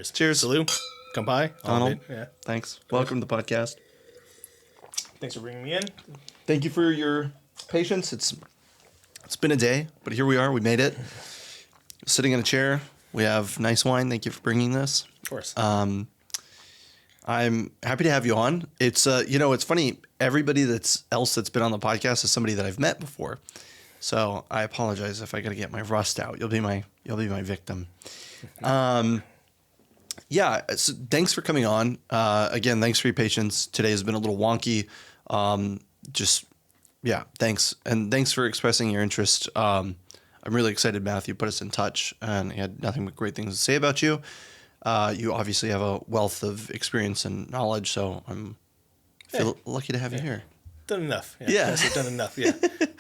Cheers. Cheers. Salute. Come by. Donald. Yeah. Thanks. Welcome to the podcast. Thanks for bringing me in. Thank you for your patience. It's been a day, but here we are. We made it. Sitting in a chair. We have nice wine. Thank you for bringing this. Of course. I'm happy to have you on. It's it's funny. Everybody that's been on the podcast is somebody that I've met before. So I apologize if I got to get my rust out. You'll be my victim. Yeah. So thanks for coming on. Again, thanks for your patience. Today has been a little wonky. Thanks. And thanks for expressing your interest. I'm really excited Matthew put us in touch and he had nothing but great things to say about you. You obviously have a wealth of experience and knowledge, so I feel lucky to have you here. Done enough. Yeah. I've done enough. Yeah.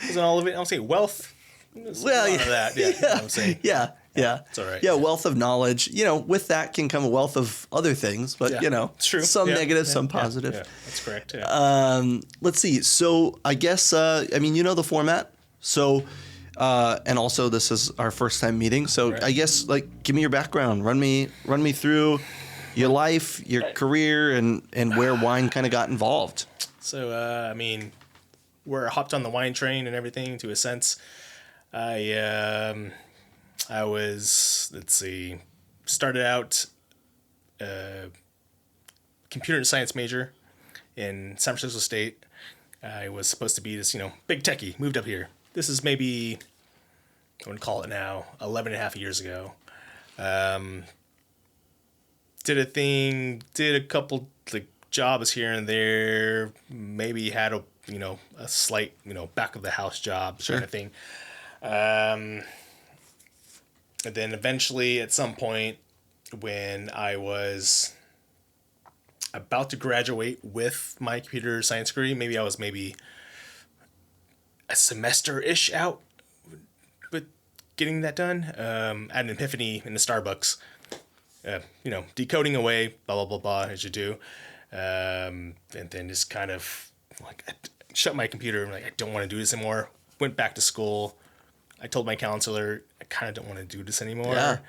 Isn't all of it? I'll say wealth. Well, of that. Yeah. You know what I'm saying. Yeah. It's all right. Yeah, wealth of knowledge. With that can come a wealth of other things, but it's true. Some negative, some positive. Yeah, that's correct. Yeah. Let's see. So I guess the format. So and also this is our first time meeting. So right. I guess give me your background. Run me through your life, your career, and where wine kind of got involved. So we're hopped on the wine train and everything to a sense. I was, started out computer science major in San Francisco State. I was supposed to be this, big techie, moved up here. This is maybe, I wouldn't call it now, 11 and a half years ago. Did a couple jobs here and there, maybe had a slight, back of the house job kind of thing. And then eventually at some point when I was about to graduate with my computer science degree, maybe I was a semester-ish out with getting that done. I had an epiphany in the Starbucks, decoding away, blah, blah, blah, blah, as you do. And then just kind of I shut my computer and I don't want to do this anymore. Went back to school. I told my counselor, I kind of don't want to do this anymore. Yeah.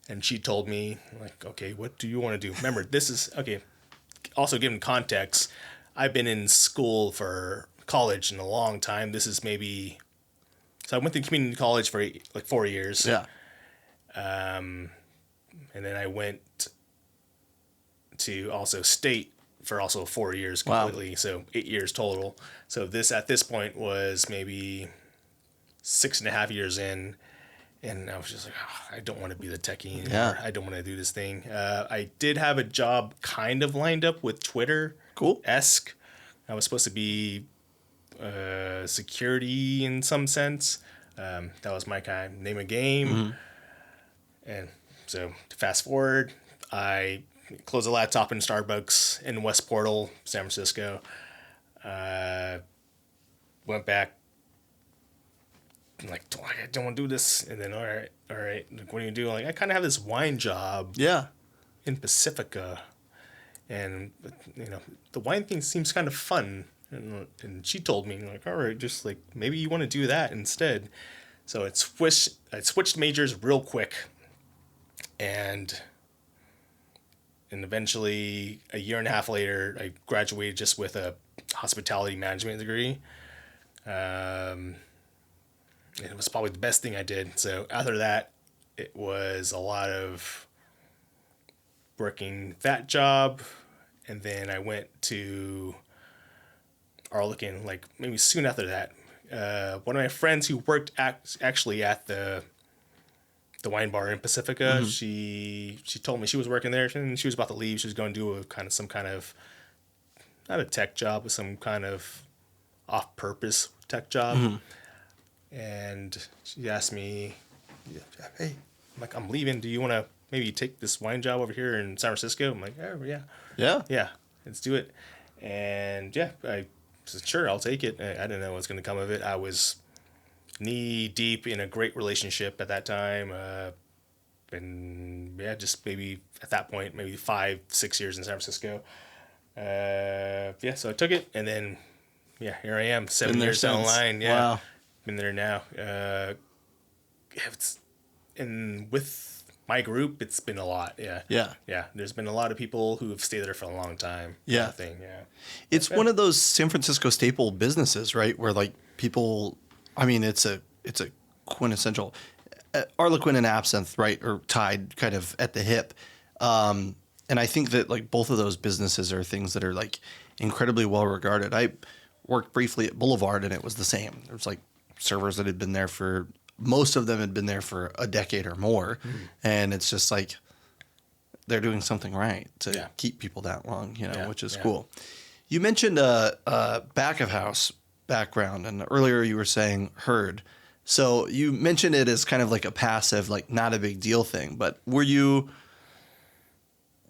And she told me, okay, what do you want to do? Remember, this is, okay, also given context, I've been in school for college in a long time. This is so I went to community college for 4 years. Yeah. And then I went to also state for also 4 years completely. Wow. So 8 years total. So at this point was maybe 6.5 years in, and I was just I don't want to be the techie anymore. Yeah. I don't want to do this thing. I did have a job kind of lined up with Twitter. Cool-esque. I was supposed to be security in some sense. That was my kind of name of game. Mm-hmm. And so to fast forward, I closed the laptop in Starbucks in West Portal, San Francisco. Went back. I don't want to do this. And then, all right. What do you do? I kind of have this wine job. Yeah. In Pacifica. And, the wine thing seems kind of fun. And she told me, all right, just maybe you want to do that instead. So I switched majors real quick. And eventually, a year and a half later, I graduated just with a hospitality management degree. It was probably the best thing I did. So after that, it was a lot of working that job. And then I went to Arlequin, maybe soon after that. One of my friends who worked actually at the wine bar in Pacifica, mm-hmm. she told me she was working there and she was about to leave. She was going to do some kind of, not a tech job, but some kind of off-purpose tech job. Mm-hmm. And she asked me, hey, I'm leaving. Do you want to maybe take this wine job over here in San Francisco? I'm like, oh, yeah. Yeah? Yeah, let's do it. And yeah, I said, sure, I'll take it. I didn't know what was going to come of it. I was knee deep in a great relationship at that time. And yeah, just maybe at that point, maybe 5-6 years in San Francisco. So I took it. And then, here I am, 7 years down the line. Yeah. Wow. Been there now. And with my group, it's been a lot. Yeah. Yeah. Yeah. There's been a lot of people who have stayed there for a long time. Yeah. Kind of thing. Yeah. It's one of those San Francisco staple businesses, right? Where like people, I mean, it's a quintessential Arlequin and absinthe, right? Or tied kind of at the hip. And I think that like both of those businesses are things that are like incredibly well regarded. I worked briefly at Boulevard and it was the same. There was like servers that had been there for, most of them had been there for a decade or more. And it's just like, they're doing something right to keep people that long, you know, which is cool. You mentioned a back of house background, and earlier you were saying herd. So you mentioned it as kind of like a passive, like not a big deal thing. But where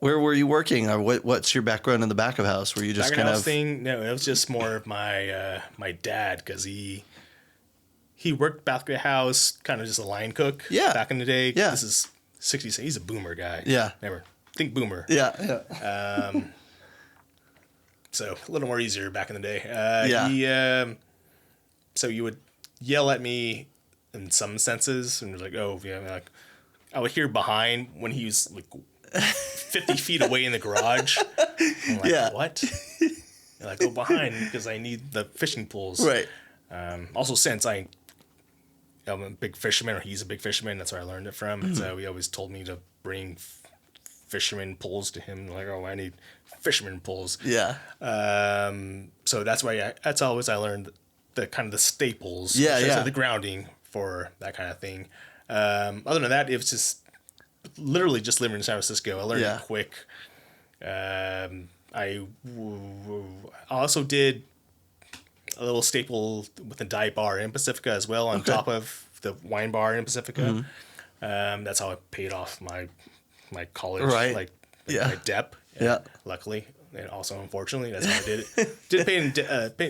were you working, or what's your background in the back of house? Were you just back of kind house of thing? No, it was just more of my my dad, because he worked back of house, kind of just a line cook. Yeah. Back in the day. Yeah. This is 60s. He's a boomer guy. Yeah. Never think boomer. Yeah. So a little more easier back in the day. So you would yell at me in some senses, and like, oh yeah, like I would hear behind when he was like 50 feet away in the garage. I'm like, what? And I go behind because I need the fishing poles. Right. Also, since I'm a big fisherman, or he's a big fisherman, that's where I learned it from. And so he always told me to bring fisherman poles to him. Like, oh, I need fisherman poles. Yeah. So that's why that's always I learned the kind of the staples. Yeah. The grounding for that kind of thing. Other than that, it was just literally just living in San Francisco. I learned it quick. I also did a little staple with the dive bar in Pacifica as well, on top of the wine bar in Pacifica. That's how I paid off my college, my debt. Luckily, and also unfortunately, that's how I did it.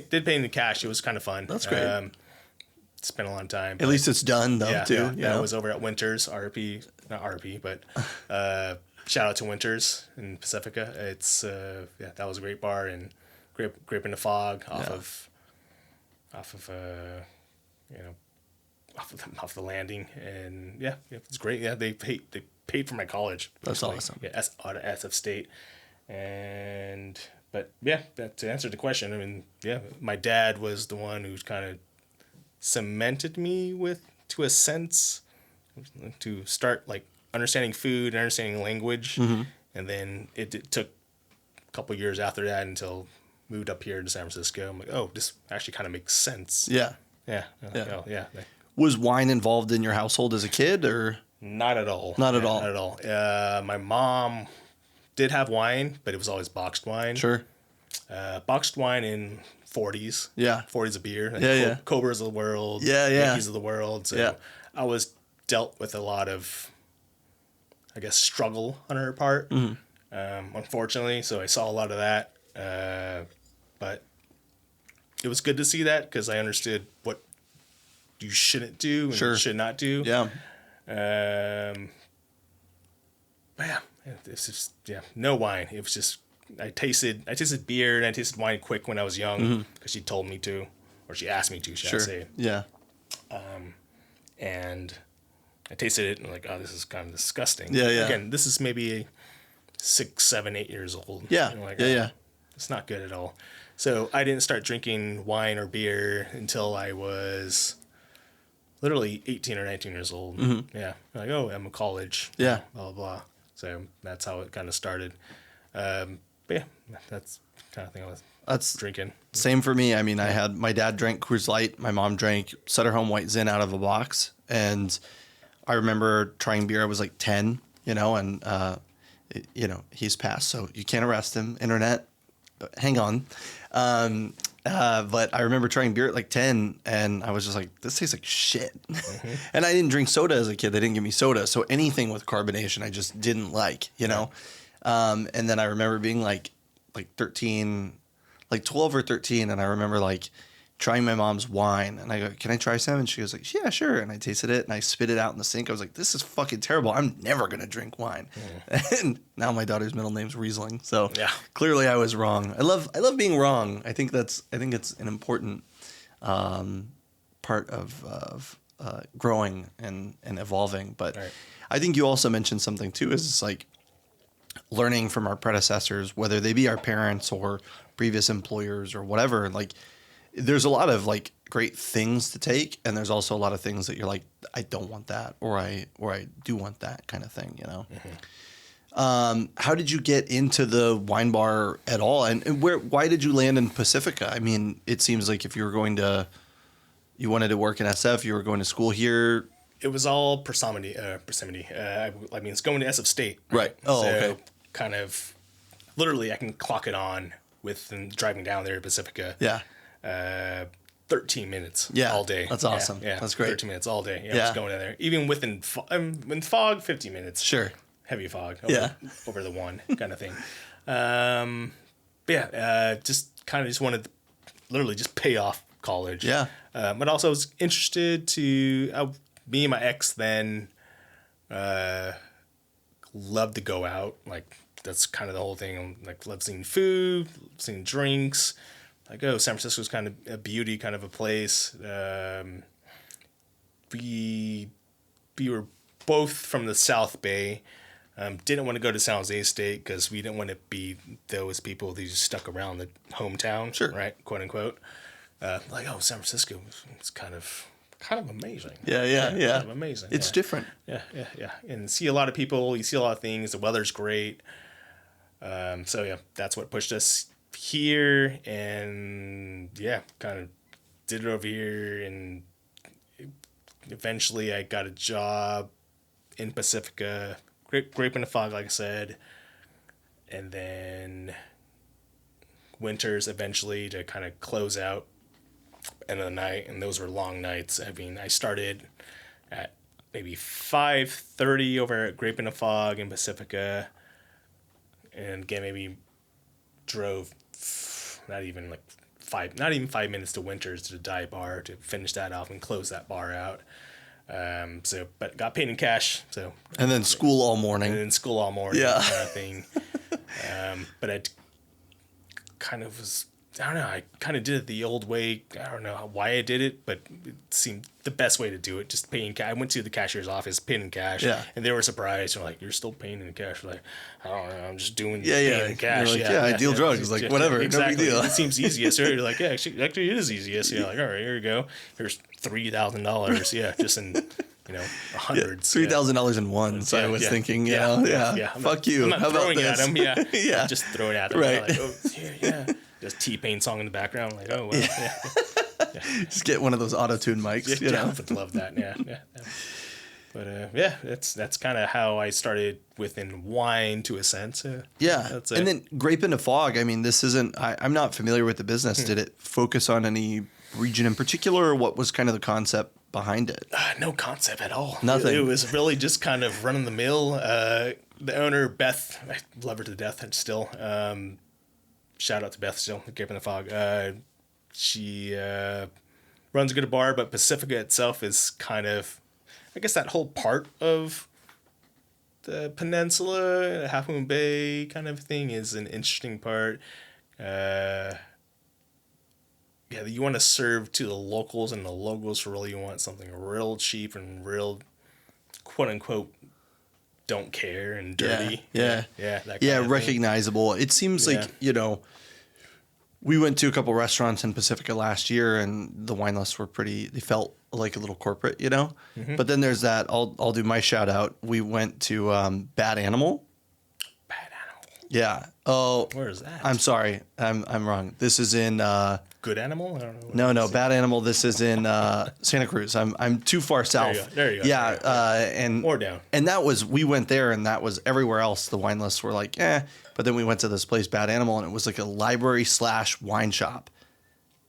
Did pay in cash. It was kind of fun. That's great. Spent a lot of time. At least it's done though, too. Yeah, I was over at Winters, not RP, but shout out to Winters in Pacifica. It's that was a great bar, and grape in the fog off of the landing, and it's great. Yeah, they paid for my college. That's awesome. Yeah, out of SF State, but to answer the question, I mean, my dad was the one who's kind of cemented me to a sense, to start like understanding food and understanding language, and then it took a couple years after that until moved up here to San Francisco. I'm like, oh, this actually kind of makes sense. Yeah. Was wine involved in your household as a kid, or not at all? Not at all. Not at all. My mom did have wine, but it was always boxed wine. Sure. Boxed wine in 40s. Yeah. 40s of beer. Like Cobras of the world. Yankees of the world. So I was dealt with a lot of, I guess, struggle on her part, unfortunately. So I saw a lot of that. But it was good to see that, because I understood what you shouldn't do and should not do. Yeah. But it's just, no wine. It was just, I tasted beer and I tasted wine quick when I was young, because she told me to, or she asked me to, should I say. Yeah. And I tasted it and like, oh, this is kind of disgusting. Yeah. Again, this is maybe 6, 7, 8 years old. Yeah. Like, it's not good at all. So I didn't start drinking wine or beer until I was literally 18 or 19 years old. Yeah. Like, oh, I'm in college. Yeah. Blah, blah, blah. So that's how it kind of started. But that's the kind of thing I was drinking. Same for me. I mean, my dad drank Coors Light. My mom drank Sutter Home White Zin out of a box. And I remember trying beer. I was like 10, and, he's passed, so you can't arrest him. Internet, hang on. But I remember trying beer at like 10, and I was just like, this tastes like shit. And I didn't drink soda as a kid. They didn't give me soda. So anything with carbonation, I just didn't like, And then I remember being like 13, like 12 or 13. And I remember like trying my mom's wine, and I go, can I try some? And she was like, yeah, sure. And I tasted it and I spit it out in the sink. I was like, this is fucking terrible. I'm never going to drink wine. And now my daughter's middle name's Riesling. So clearly I was wrong. I love being wrong. I think it's an important part of growing and evolving. But Right. I think you also mentioned something too, is it's like learning from our predecessors, whether they be our parents or previous employers or whatever. Like, there's a lot of like great things to take, and there's also a lot of things that you're like, I don't want that, or I do want that kind of thing, you know. How did you get into the wine bar at all, and why did you land in Pacifica? I mean, it seems like if you wanted to work in SF, you were going to school here. It was all proximity. I mean, it's going to SF State. Right. Oh, so okay. kind of, literally, I can clock it on with driving down there to Pacifica. Yeah. 13 minutes. Yeah, All day. that's awesome. Yeah. That's great. 13 minutes all day. Yeah. Yeah. Just going in there. Even within fog, 50 minutes. Sure. Heavy fog. Over the one kind of thing. But yeah, just kind of just wanted to literally just pay off college. Yeah. But also I was interested to, me and my ex then loved to go out. Like, that's kind of the whole thing. Like, love seeing food, seeing drinks. Like, oh, San Francisco's kind of a beauty kind of a place. We were both from the South Bay. Didn't want to go to San Jose State because we didn't want to be those people who just stuck around the hometown, Sure. right? Quote unquote. Like, oh, San Francisco is kind of amazing. Yeah. Kind of amazing. It's different. Yeah. And see a lot of people, you see a lot of things. The weather's great. So yeah, that's what pushed us here, and yeah, kind of did it over here, and eventually I got a job in Pacifica, Grape in the Fog, like I said, and then winters eventually to kind of close out end of the night, and those were long nights. I mean, I started at maybe 5:30 over at Grape in the Fog in Pacifica, and again maybe drove not even 5 minutes to Winters to the dive bar to finish that off and close that bar out. But got paid in cash. So And then school all morning. and in school all morning, Yeah. kind of thing. But I kind of was, I don't know, I kind of did it the old way. I don't know why I did it, but it seemed the best way to do it. Just paying cash. I went to the cashier's office, paid in cash, Yeah. and they were surprised. They're like, "You're still paying in cash?" We're like, I don't know, I'm just doing Yeah. paying in cash. You're like, I deal drugs. Like, whatever. Exactly. No big deal. It seems easiest. You're like, yeah, actually, it is easiest. You're like, all right, here you go. Here's $3,000. Yeah, just in hundreds. $3,000 in one. So I was thinking, yeah. Fuck you. I'm not How about throwing this? at them. Yeah, Yeah. just throw it at them. Right. Like, oh, yeah. Just T-Pain song in the background. Like, oh, well, yeah. Just get one of those auto-tune mics, you Yeah, I know? would love that. Yeah. But yeah, that's kind of how I started within wine to a sense. Yeah. That's it. And then Grape in the Fog, I mean, this isn't, I'm not familiar with the business. Did it focus on any region in particular, or what was kind of the concept behind it? No concept at all. Nothing. It was really just kind of run of the mill. The owner, Beth, I love her to death still. Shout out to Beth still, Grape in the Fog. She runs a good bar, but Pacifica itself is kind of, I guess that whole part of the peninsula, Half Moon Bay kind of thing is an interesting part. Yeah, you want to serve to the locals, and the locals really want something real cheap and real, quote unquote, don't care and dirty. Yeah. That kind Yeah, of thing. recognizable. It seems Yeah. like, we went to a couple restaurants in Pacifica last year, and the wine lists were they felt like a little corporate, Mm-hmm. But then there's that, I'll do my shout out. We went to Bad Animal. Bad Animal. Yeah. Oh, Where is that? I'm sorry. I'm wrong. This is in Good Animal? I don't know. No, Bad Animal. This is in Santa Cruz. I'm too far south. There you go. Yeah, There you go. and Or down. And we went there, and that was everywhere else. The wine lists were like, eh. But then we went to this place, Bad Animal, and it was like a library/wine shop,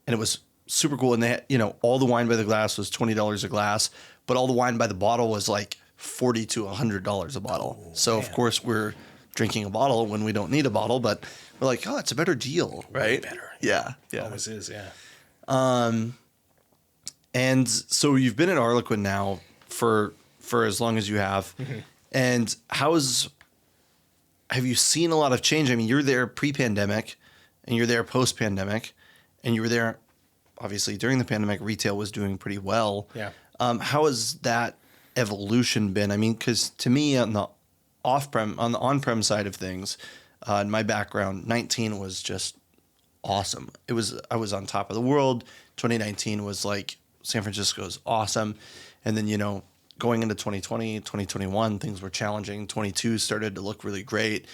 and it was super cool. And they had, all the wine by the glass was $20 a glass, but all the wine by the bottle was like $40 to $100 a bottle. So of course we're drinking a bottle when we don't need a bottle, but we're like, oh, it's a better deal, right? Better. Yeah. Always is, yeah. And so you've been at Arlequin now for as long as you have. Mm-hmm. And have you seen a lot of change? I mean, you're there pre-pandemic and you're there post-pandemic, and you were there obviously during the pandemic. Retail was doing pretty well. Yeah. How has that evolution been? I mean, because to me, on the on-prem side of things, in my background, 19 was just awesome. I was on top of the world. 2019 was like San Francisco's awesome. And then, going into 2020, 2021, things were challenging. 22 started to look really great.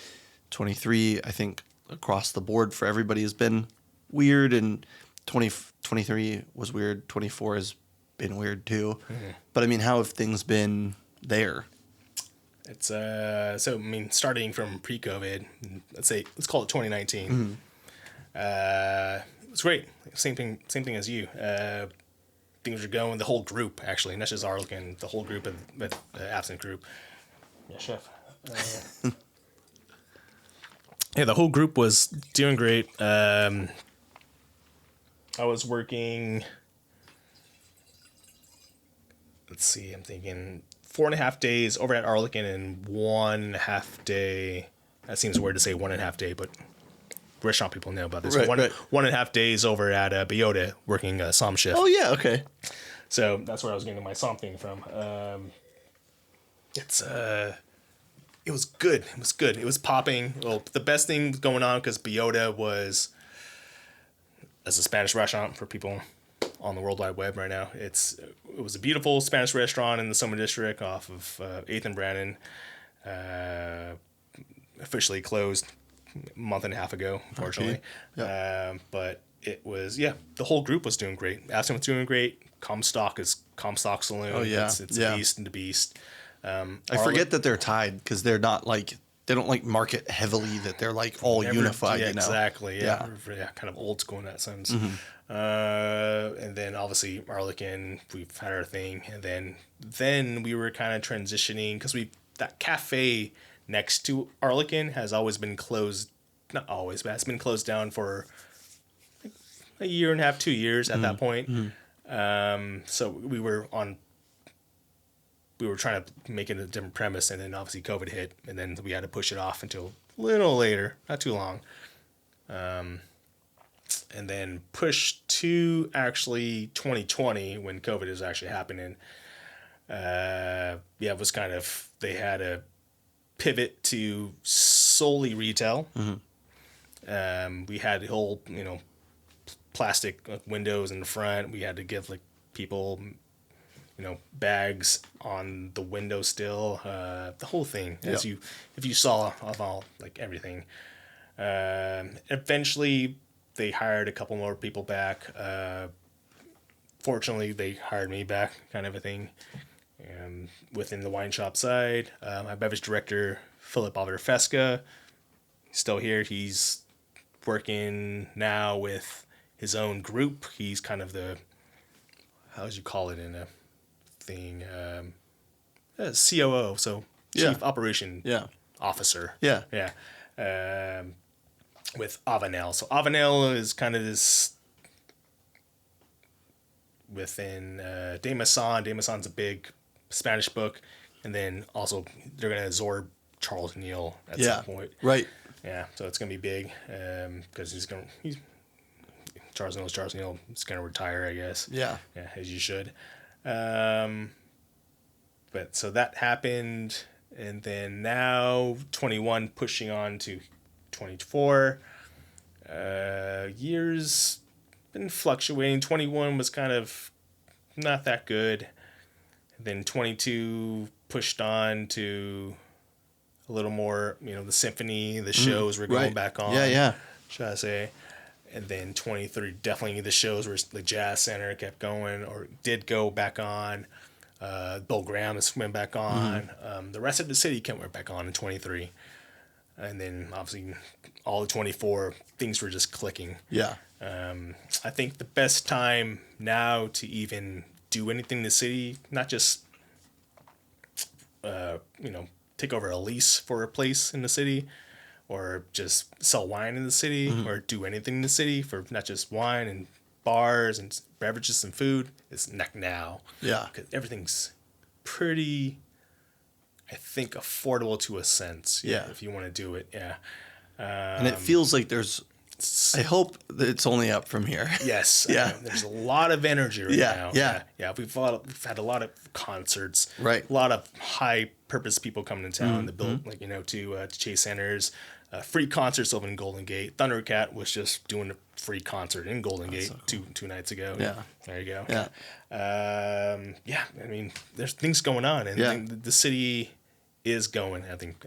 23, I think across the board for everybody has been weird. And 2023 was weird. 24 has been weird too. Mm-hmm. But I mean, how have things been there? It's starting from pre-COVID, let's call it 2019. It's great. Same thing as you. Things are going. The whole group, actually, not just Arlequin, the whole group of the absent group. Yeah, chef. The whole group was doing great. I was working. Let's see. I'm thinking 4.5 days over at Arlequin and 1.5 day. That seems weird to say 1.5 day, but restaurant people know about this. Right, 1.5 days over at Biota working som shift. Oh yeah, okay. So that's where I was getting my som thing from. It was good. It was good. It was popping. Well, the best thing going on because Biota was as a Spanish restaurant for people on the World Wide Web right now. It was a beautiful Spanish restaurant in the Summer District off of 8th and Brannan. Officially closed a month and a half ago, unfortunately. Okay. Yep. But it was, the whole group was doing great. Aston was doing great. Comstock Saloon. Oh, yeah. It's a beast and the beast. I forget that they're tied because they're not like, they don't like market heavily that they're like all unified, Exactly. Yeah. Kind of old school in that sense. Mm-hmm. And then obviously Arlequin, we've had our thing. And then we were kind of transitioning because that cafe next to Arlequin has always been closed. Not always, but it's been closed down for like a year and a half, 2 years at that point. Mm-hmm. So we were trying to make it a different premise, and then obviously COVID hit, and then we had to push it off until a little later, not too long. And then pushed to actually 2020 when COVID is actually happening. It was kind of, they had a pivot to solely retail. Mm-hmm. We had the whole, plastic windows in the front. We had to give people, bags on the window still. The whole thing. Yep. If you saw of all everything. Eventually, they hired a couple more people back. Fortunately, they hired me back, kind of a thing. Within the wine shop side, my beverage director, Philip Alverfesca, still here. He's working now with his own group. He's kind of the, how would you call it in a thing? COO, so Chief Operation Officer. Yeah. Yeah. With Avanel. So Avanel is kind of this within De Masson. De Masson's a big Spanish book, and then also they're going to absorb Charles Neal at some point. Right. Yeah, so it's going to be big because Charles Neal is going to retire, I guess. Yeah. Yeah, as you should. But so that happened, and then now 21 pushing on to 24. Years been fluctuating. 21 was kind of not that good. Then 22 pushed on to a little more, the symphony, the shows were going back on. Yeah. Should I say? And then 23, definitely the shows where the Jazz Center kept going or did go back on. Bill Graham went back on. The rest of the city went back on in 23. And then obviously all of 24, things were just clicking. Yeah. I think the best time now to even do anything in the city, not just, take over a lease for a place in the city or just sell wine in the city or do anything in the city for not just wine and bars and beverages and food. It's now. Yeah. Because everything's pretty, I think, affordable to a sense. Yeah. If you want to do it. Yeah. And it feels like there's I hope that it's only up from here. Yes. Yeah. There's a lot of energy right Yeah, now. yeah. Yeah. We've had a lot of concerts. Right. A lot of high purpose people coming to town to build, Mm-hmm. like, to Chase Centers. Free concerts over in Golden Gate. Thundercat was just doing a free concert in Golden Gate so cool. two nights ago. Yeah. There you go. Yeah. Yeah. I mean, there's things going on, and Yeah. the city is going. I think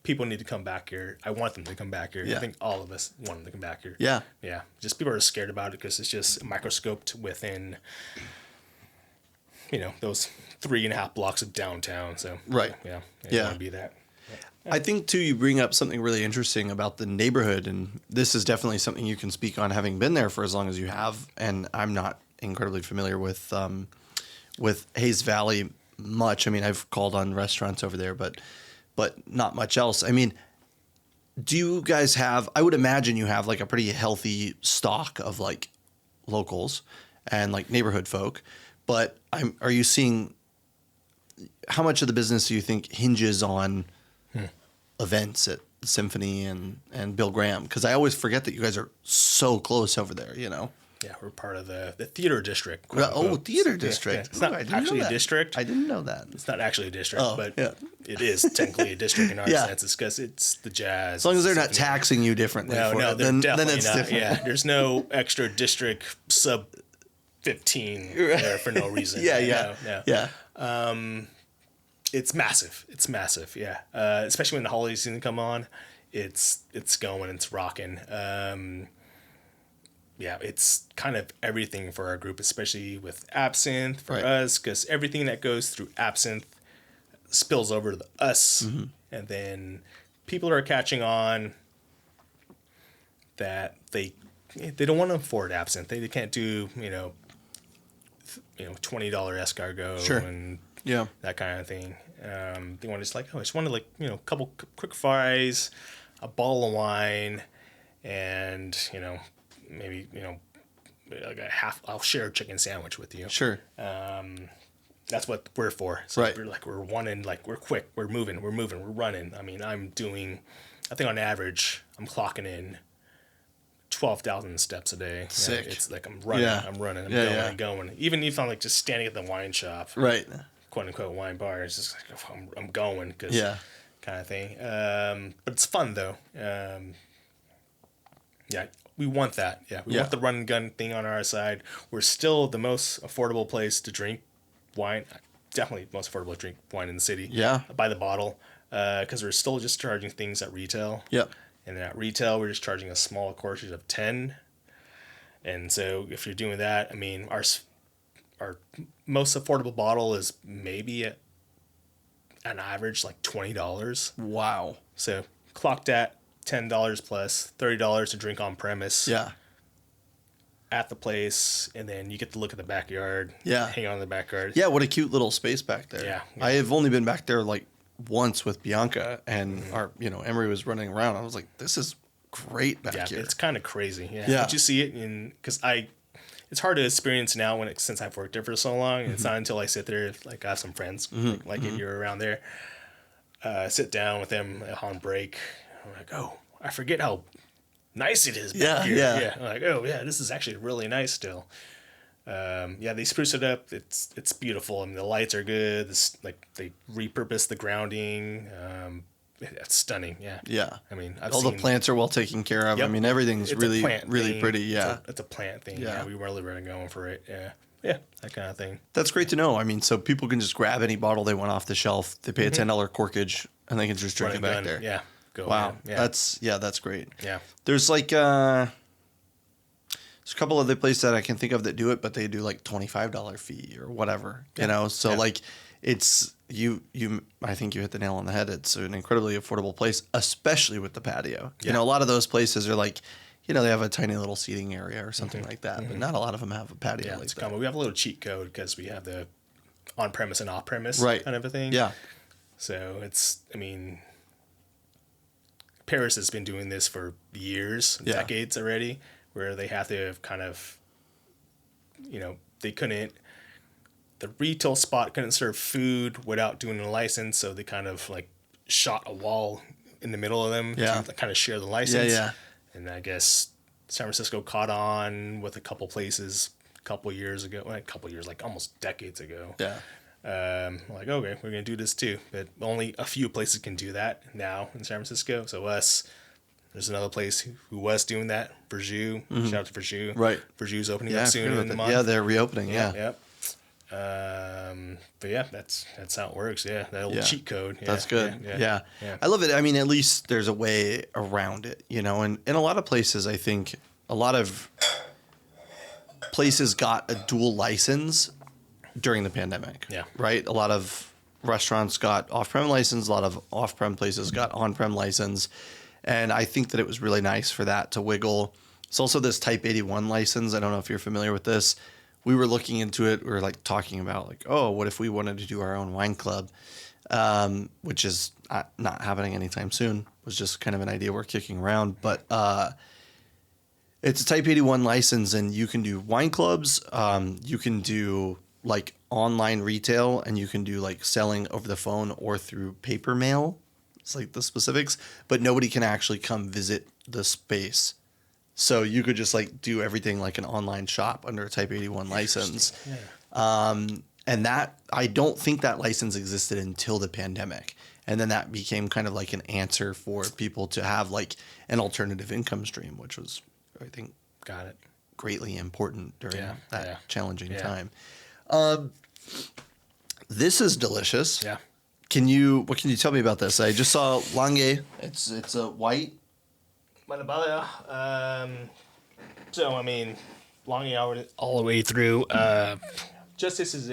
people need to come back here. I want them to come back here. Yeah. I think all of us want them to come back here. Yeah. Yeah. Just people are scared about it because it's just microscoped within, those 3.5 blocks of downtown. So, Right. Yeah. I Yeah. want to be that. I think too, you bring up something really interesting about the neighborhood, and this is definitely something you can speak on, having been there for as long as you have. And I'm not incredibly familiar with Hayes Valley much. I mean, I've called on restaurants over there, but not much else. I mean, do you guys have? I would imagine you have like a pretty healthy stock of like locals and like neighborhood folk. But are you seeing how much of the business do you think hinges on events at the Symphony and Bill Graham? Because I always forget that you guys are so close over there, Yeah. We're part of the theater district. Theater Yeah, district. It's not I didn't actually know a that. district. I didn't know that. It's not actually a district, but yeah. it is technically a district in our Yeah. sense. It's because it's the jazz. As long as they're not taxing you differently No, for no, it, they're then definitely it's not. different. Yeah, there's no extra district sub 15 there for no reason. Yeah. No. Yeah. It's massive. It's massive. Yeah, especially when the holiday season come on, it's going. It's rocking. Yeah, it's kind of everything for our group, especially with Absinthe for Right. us, because everything that goes through Absinthe spills over to us, Mm-hmm. and then people are catching on that they don't want to afford Absinthe. They can't do $20 escargot Sure. and Yeah. that kind of thing. They want to just like, I just want to a couple quick fries, a bottle of wine, and maybe like a half. I'll share a chicken sandwich with you. Sure. That's what we're for. So Right. we're wanting, like, we're quick, we're moving, we're running. I mean, I think on average, I'm clocking in 12,000 steps a day. Sick. It's like I'm running, Yeah. I'm going Yeah. and going. Even if I'm like just standing at the wine shop, Right. quote unquote wine bar, it's just like I'm going, because Yeah. kind of thing. But it's fun though. Yeah, we want that. Yeah, we Yeah. want the run and gun thing on our side. We're still the most affordable place to drink wine. Definitely the most affordable to drink wine in the city. Yeah. By the bottle, because we're still just charging things at retail. Yep. And at retail, we're just charging a small course of 10. And so if you're doing that, I mean, our most affordable bottle is maybe at an average like $20. Wow. So clocked at $10 plus $30 to drink on premise. Yeah. At the place, and then you get to look at the backyard. Yeah. Hang out in the backyard. Yeah. What a cute little space back there. Yeah. I have only been back there like once with Bianca, and our Emery was running around. I was like, this is great back Yeah, here. it's kind of crazy. Yeah. Yeah. But you see it because it's hard to experience now since I've worked there for so long. And it's not until I sit there, like I have some friends, like if you're around there, sit down with them on break. I'm like, oh, I forget how nice it is back here. Yeah. I'm like, oh yeah, this is actually really nice still. They spruce it up. It's beautiful. I mean, the lights are good. They repurpose the grounding. It's stunning. Yeah. Yeah. I mean, all the plants are well taken care of. Yep. I mean, everything's It's a really, plant really thing. pretty. Yeah. It's a plant thing. Yeah. Yeah, we really were going for it. Yeah, that kind of thing. That's great to know. I mean, so people can just grab any bottle they want off the shelf. They pay a $10 corkage, and they can just drink it back there. Yeah, go. Wow. ahead. That's great. Yeah. There's like there's a couple other places that I can think of that do it, but they do like $25 fee or whatever. So like it's you. I think you hit the nail on the head. It's an incredibly affordable place, especially with the patio. Yeah. A lot of those places are like, they have a tiny little seating area or something like that, but not a lot of them have a patio Yeah, like it's that. common. We have a little cheat code because we have the on-premise and off-premise Right. kind of a thing. Yeah. So Paris has been doing this for years, Yeah. decades already, where they have to kind of, the retail spot couldn't serve food without doing a license, so they kind of like shot a wall in the middle of them Yeah. to kind of share the license. Yeah. and I guess San Francisco caught on with a couple places a couple years ago. Well, a couple years, like almost decades ago. Yeah. Like, okay, we're gonna do this too, but only a few places can do that now in San Francisco. So there's another place who was doing that, Verjus. Shout out to Verjus. Right. Verjus opening Yeah, up I soon forgot in about the that. month. Yeah, they're reopening. Yeah. Yep. But yeah, that's how it works. Yeah, that old Yeah. cheat code. Yeah, That's good. Yeah. I love it. I mean, at least there's a way around it, you know, and in a lot of places, I think a lot of places got a dual license during the pandemic. Yeah. Right. A lot of restaurants got off-prem license. A lot of off-prem places got on-prem license. And I think that it was really nice for that to wiggle. It's also this Type 81 license. I don't know if you're familiar with this. We were looking into it. We were like talking about like, oh, what if we wanted to do our own wine club, which is not happening anytime soon. It was just kind of an idea we're kicking around. But it's a Type 81 license, and you can do wine clubs. You can do like online retail, and you can do like selling over the phone or through paper mail. It's like the specifics, but nobody can actually come visit the space. So you could just like do everything like an online shop under a Type 81 license. Yeah. And that, I don't think that license existed until the pandemic. And then that became kind of like an answer for people to have like an alternative income stream, which was, I think, Got it. greatly important during that challenging Yeah. time. This is delicious. Yeah. What can you tell me about this? I just saw Lange. It's a white. So I mean, long all the way through. Justice is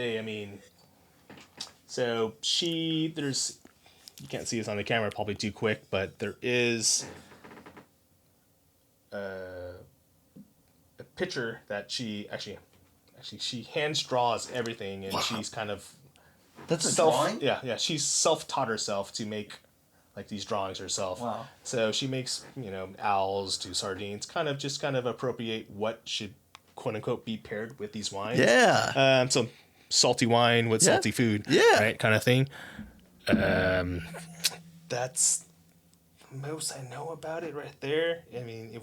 so there's, you can't see this on the camera probably too quick, but there is a picture that she hand draws everything, and Wow. she's kind of That's a drawing? Yeah, she's self-taught herself to make like these drawings herself. Wow. So she makes, owls to sardines, kind of appropriate what should quote unquote be paired with these wines. Yeah. So salty wine with salty food. Yeah. Right, kind of thing. That's the most I know about it right there. I mean,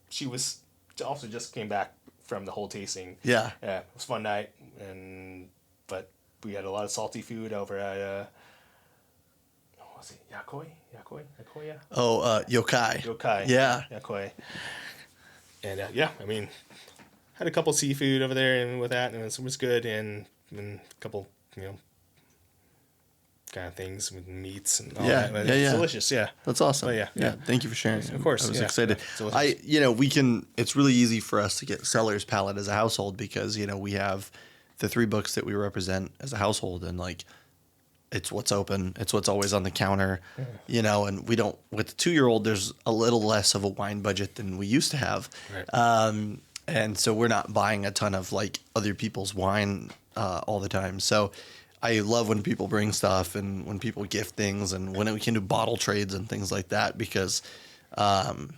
she was also just came back from the whole tasting. Yeah. Yeah, it was a fun night, but we had a lot of salty food over at what was it, Yakoi, yeah. Oh, yokai. Yokai. Yeah. Yakoi. And I mean, had a couple seafood over there and with that, and it was good, and a couple, kind of things with meats and all that. But it's delicious, yeah. That's awesome. But yeah. Thank you for sharing. Of course, I was yeah. excited. Yeah, It's really easy for us to get seller's palate as a household because, we have the 3 books that we represent as a household, and like, it's what's open. It's what's always on the counter, and we don't, with the 2-year-old, there's a little less of a wine budget than we used to have. Right. And so we're not buying a ton of like other people's wine all the time. So I love when people bring stuff and when people gift things and when we can do bottle trades and things like that because I've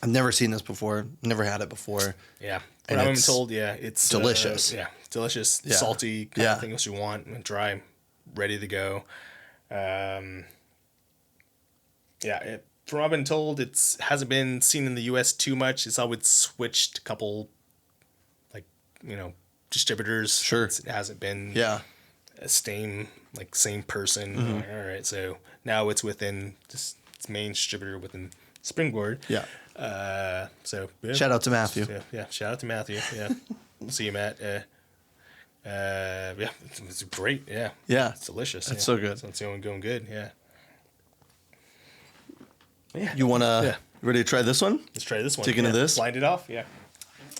never seen this before, never had it before. Yeah. And I'm it's told, it's delicious. Delicious, Yeah. salty, kind of thing that you want, and dry, ready to go. From what I've been told, it hasn't been seen in the U.S. too much. It's always switched a couple, distributors. Sure. It hasn't been Yeah. a same person. Mm-hmm. All right, so now it's within its main distributor within Springboard. Yeah. So Shout out to Matthew. Yeah, shout out to Matthew. Yeah, see you, Matt. It's great. Yeah, Yeah. it's delicious. It's so good. So it's going good. Yeah. You want to, Yeah. ready to try this one? Let's try this one. Dig into this? Blind it off. Yeah.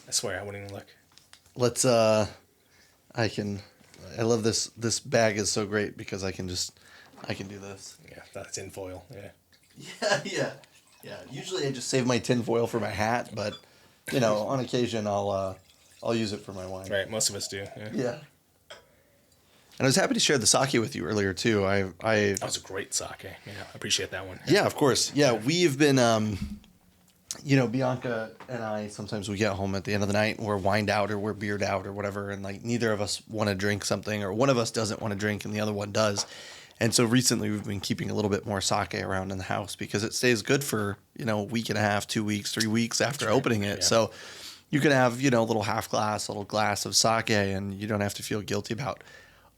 I swear I wouldn't even look. Let's, I love this. This bag is so great because I can do this. Yeah, that's in foil. Yeah. Yeah. Usually I just save my tin foil for my hat, but on occasion I'll use it for my wine. Right. Most of us do. Yeah. And I was happy to share the sake with you earlier too. That was a great sake. Yeah, I appreciate that one. Yeah, of course. Yeah, we've been, Bianca and I, sometimes we get home at the end of the night and we're wined out or we're beered out or whatever. And like neither of us want to drink something or one of us doesn't want to drink and the other one does. And so recently we've been keeping a little bit more sake around in the house because it stays good for, a week and a half, 2 weeks, 3 weeks after opening it. Yeah. So you can have, a little half glass, a little glass of sake, and you don't have to feel guilty about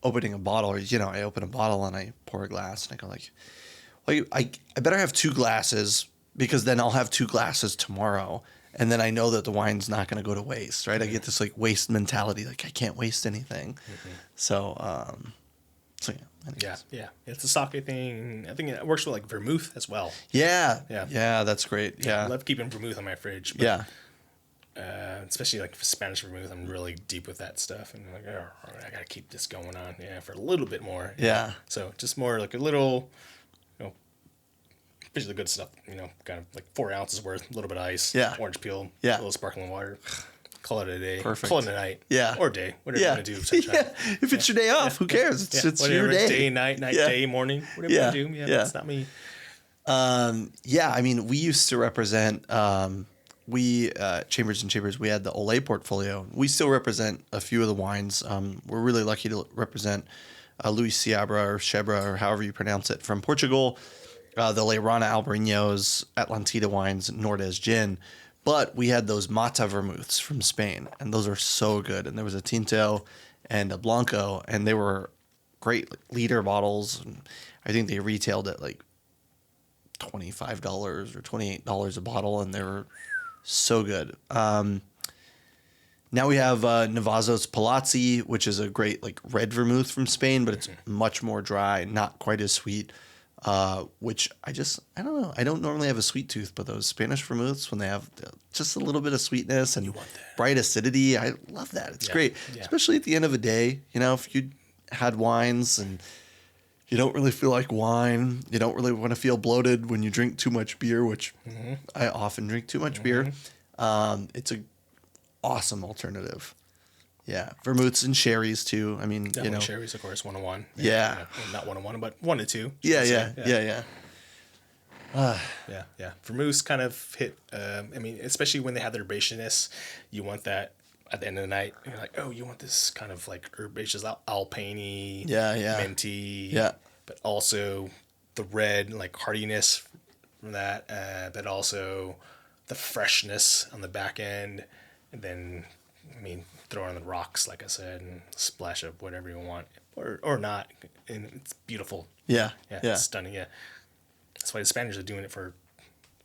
opening a bottle. Or, I open a bottle and I pour a glass and I go like, well, I better have 2 glasses because then I'll have 2 glasses tomorrow. And then I know that the wine's not going to go to waste, right? I get this like waste mentality, like I can't waste anything. So yeah. Anyways. Yeah. It's a sake thing. I think it works with like vermouth as well. Yeah. That's great. Yeah. I love keeping vermouth on my fridge. But, Yeah. especially like Spanish vermouth, I'm really deep with that stuff, and like, I gotta keep this going on, for a little bit more. Yeah. So just more like a little, especially the good stuff, kind of like 4 ounces worth, a little bit of ice, orange peel, a little sparkling water. Call it a day. Perfect. Call it a night. Yeah. Or day. Whatever you want to do. Sunshine. If it's your day off, who cares? It's whatever, your day. Day, night, day, morning. Whatever you want to do. Yeah. That's not me. I mean, we used to represent, Chambers and Chambers, we had the Olay portfolio. We still represent a few of the wines. We're really lucky to represent Luis Seabra or Chebra or however you pronounce it from Portugal, the Leirana Albarino's, Atlantida wines, Nordes Gin. But we had those Mata vermouths from Spain, and those are so good. And there was a Tinto and a Blanco, and they were great liter bottles. And I think they retailed at like $25 or $28 a bottle, and they were so good. Now we have Navazos Palazzi, which is a great like red vermouth from Spain, but it's much more dry, not quite as sweet. Which I don't know. I don't normally have a sweet tooth, but those Spanish vermouths, when they have just a little bit of sweetness and bright acidity, I love that. It's great, especially at the end of a day. If you had wines and you don't really feel like wine, you don't really want to feel bloated when you drink too much beer, which I often drink too much beer. It's a awesome alternative. Yeah, vermouths and sherries too. I mean, Definitely sherries, of course, 101. Yeah. Not 101, but 1 to 2. Yeah. Vermouths kind of hit. Especially when they have the herbaceousness, you want that at the end of the night. You're like, oh, you want this kind of like herbaceous, alpine, minty, but also the red like hardiness from that, but also the freshness on the back end, and then throw on the rocks, like I said, and splash of whatever you want, or not, and it's beautiful. Yeah. It's stunning. Yeah, that's why the Spaniards are doing it for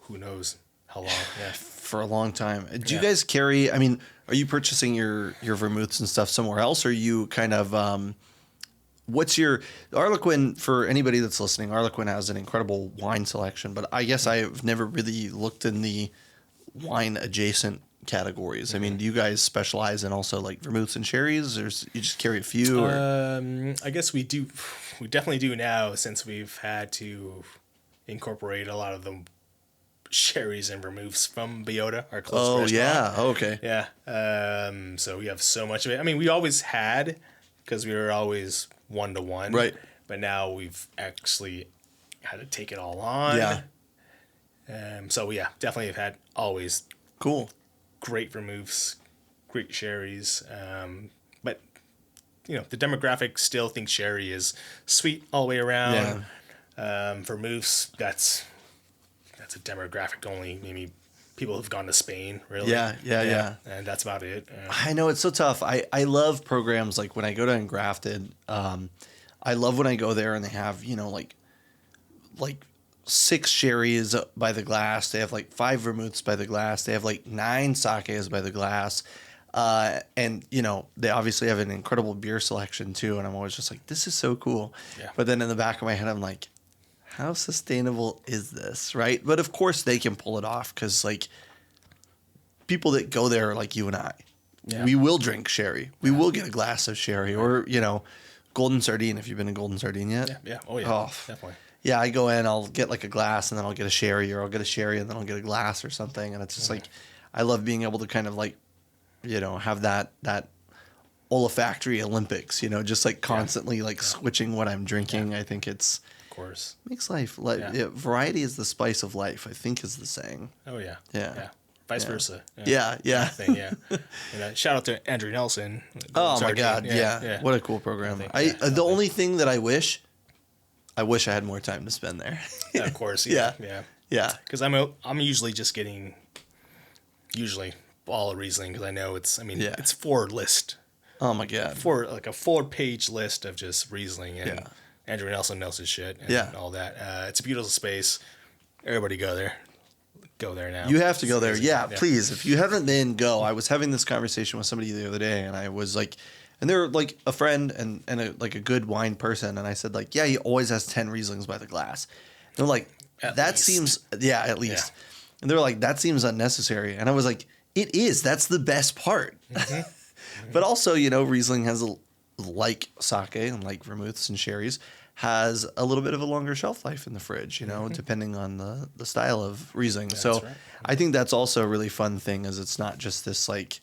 who knows how long. Yeah, for a long time. Do you guys carry? I mean, are you purchasing your vermouths and stuff somewhere else, or are you kind of? What's your Arlequin? For anybody that's listening, Arlequin has an incredible wine selection, but I guess I've never really looked in the wine adjacent categories. I mean, do you guys specialize in also like vermouths and sherries, or you just carry a few? I guess we do. We definitely do now, since we've had to incorporate a lot of the sherries and vermouths from Biota, our close restaurant. Okay. Yeah. So we have so much of it. I mean, we always had, because we were always 1-to-1. Right. But now we've actually had to take it all on. Yeah. So yeah, definitely have had always Cool. great vermouths, great sherries. But the demographic still thinks sherry is sweet all the way around. Vermouths, that's a demographic only. Maybe people who've gone to Spain, really. Yeah. And that's about it. I know it's so tough. I love programs like when I go to Engrafted. I love when I go there and they have like 6 sherries by the glass. They have like 5 vermouths by the glass. They have like 9 sakes by the glass. And they obviously have an incredible beer selection too. And I'm always just like, this is so cool. Yeah. But then in the back of my head, I'm like, how sustainable is this? Right. But of course they can pull it off, because like people that go there are like you and I. Yeah. We will drink sherry. We will get a glass of sherry, or, Golden Sardine. If you've been to Golden Sardine yet? Yeah. Oh, yeah. Definitely. Yeah, I go in, I'll get like a glass, and then I'll get a sherry, or I'll get a sherry and then I'll get a glass or something. And it's just like, I love being able to kind of like, have that olfactory Olympics, just like constantly like switching what I'm drinking. I think it's, of course, makes life variety is the spice of life, I think is the saying. Oh yeah. Yeah. Vice versa. Yeah. And shout out to Andrew Nelson. Oh my God. Yeah. What a cool program. The only thing that I wish I wish I had more time to spend there. Yeah, of course. Yeah. Yeah. Because I'm usually just getting all of Riesling because I know it's four list. Oh my God. For like a 4-page list of just Riesling and Andrew Nelson knows his shit and all that. It's a beautiful space. Everybody go there. Go there now. You have to go there. Yeah, Yeah. please. If you haven't been, go. I was having this conversation with somebody the other day, and I was like, and they're like a friend and a good wine person, and I said like, yeah, he always has 10 Rieslings by the glass. And they're like, at least. At least. Yeah. And they're like, that seems unnecessary. And I was like, it is. That's the best part. But also, Riesling has like sake and like vermouths and sherries has a little bit of a longer shelf life in the fridge, depending on the style of Riesling. That's so right. I think that's also a really fun thing is it's not just this like,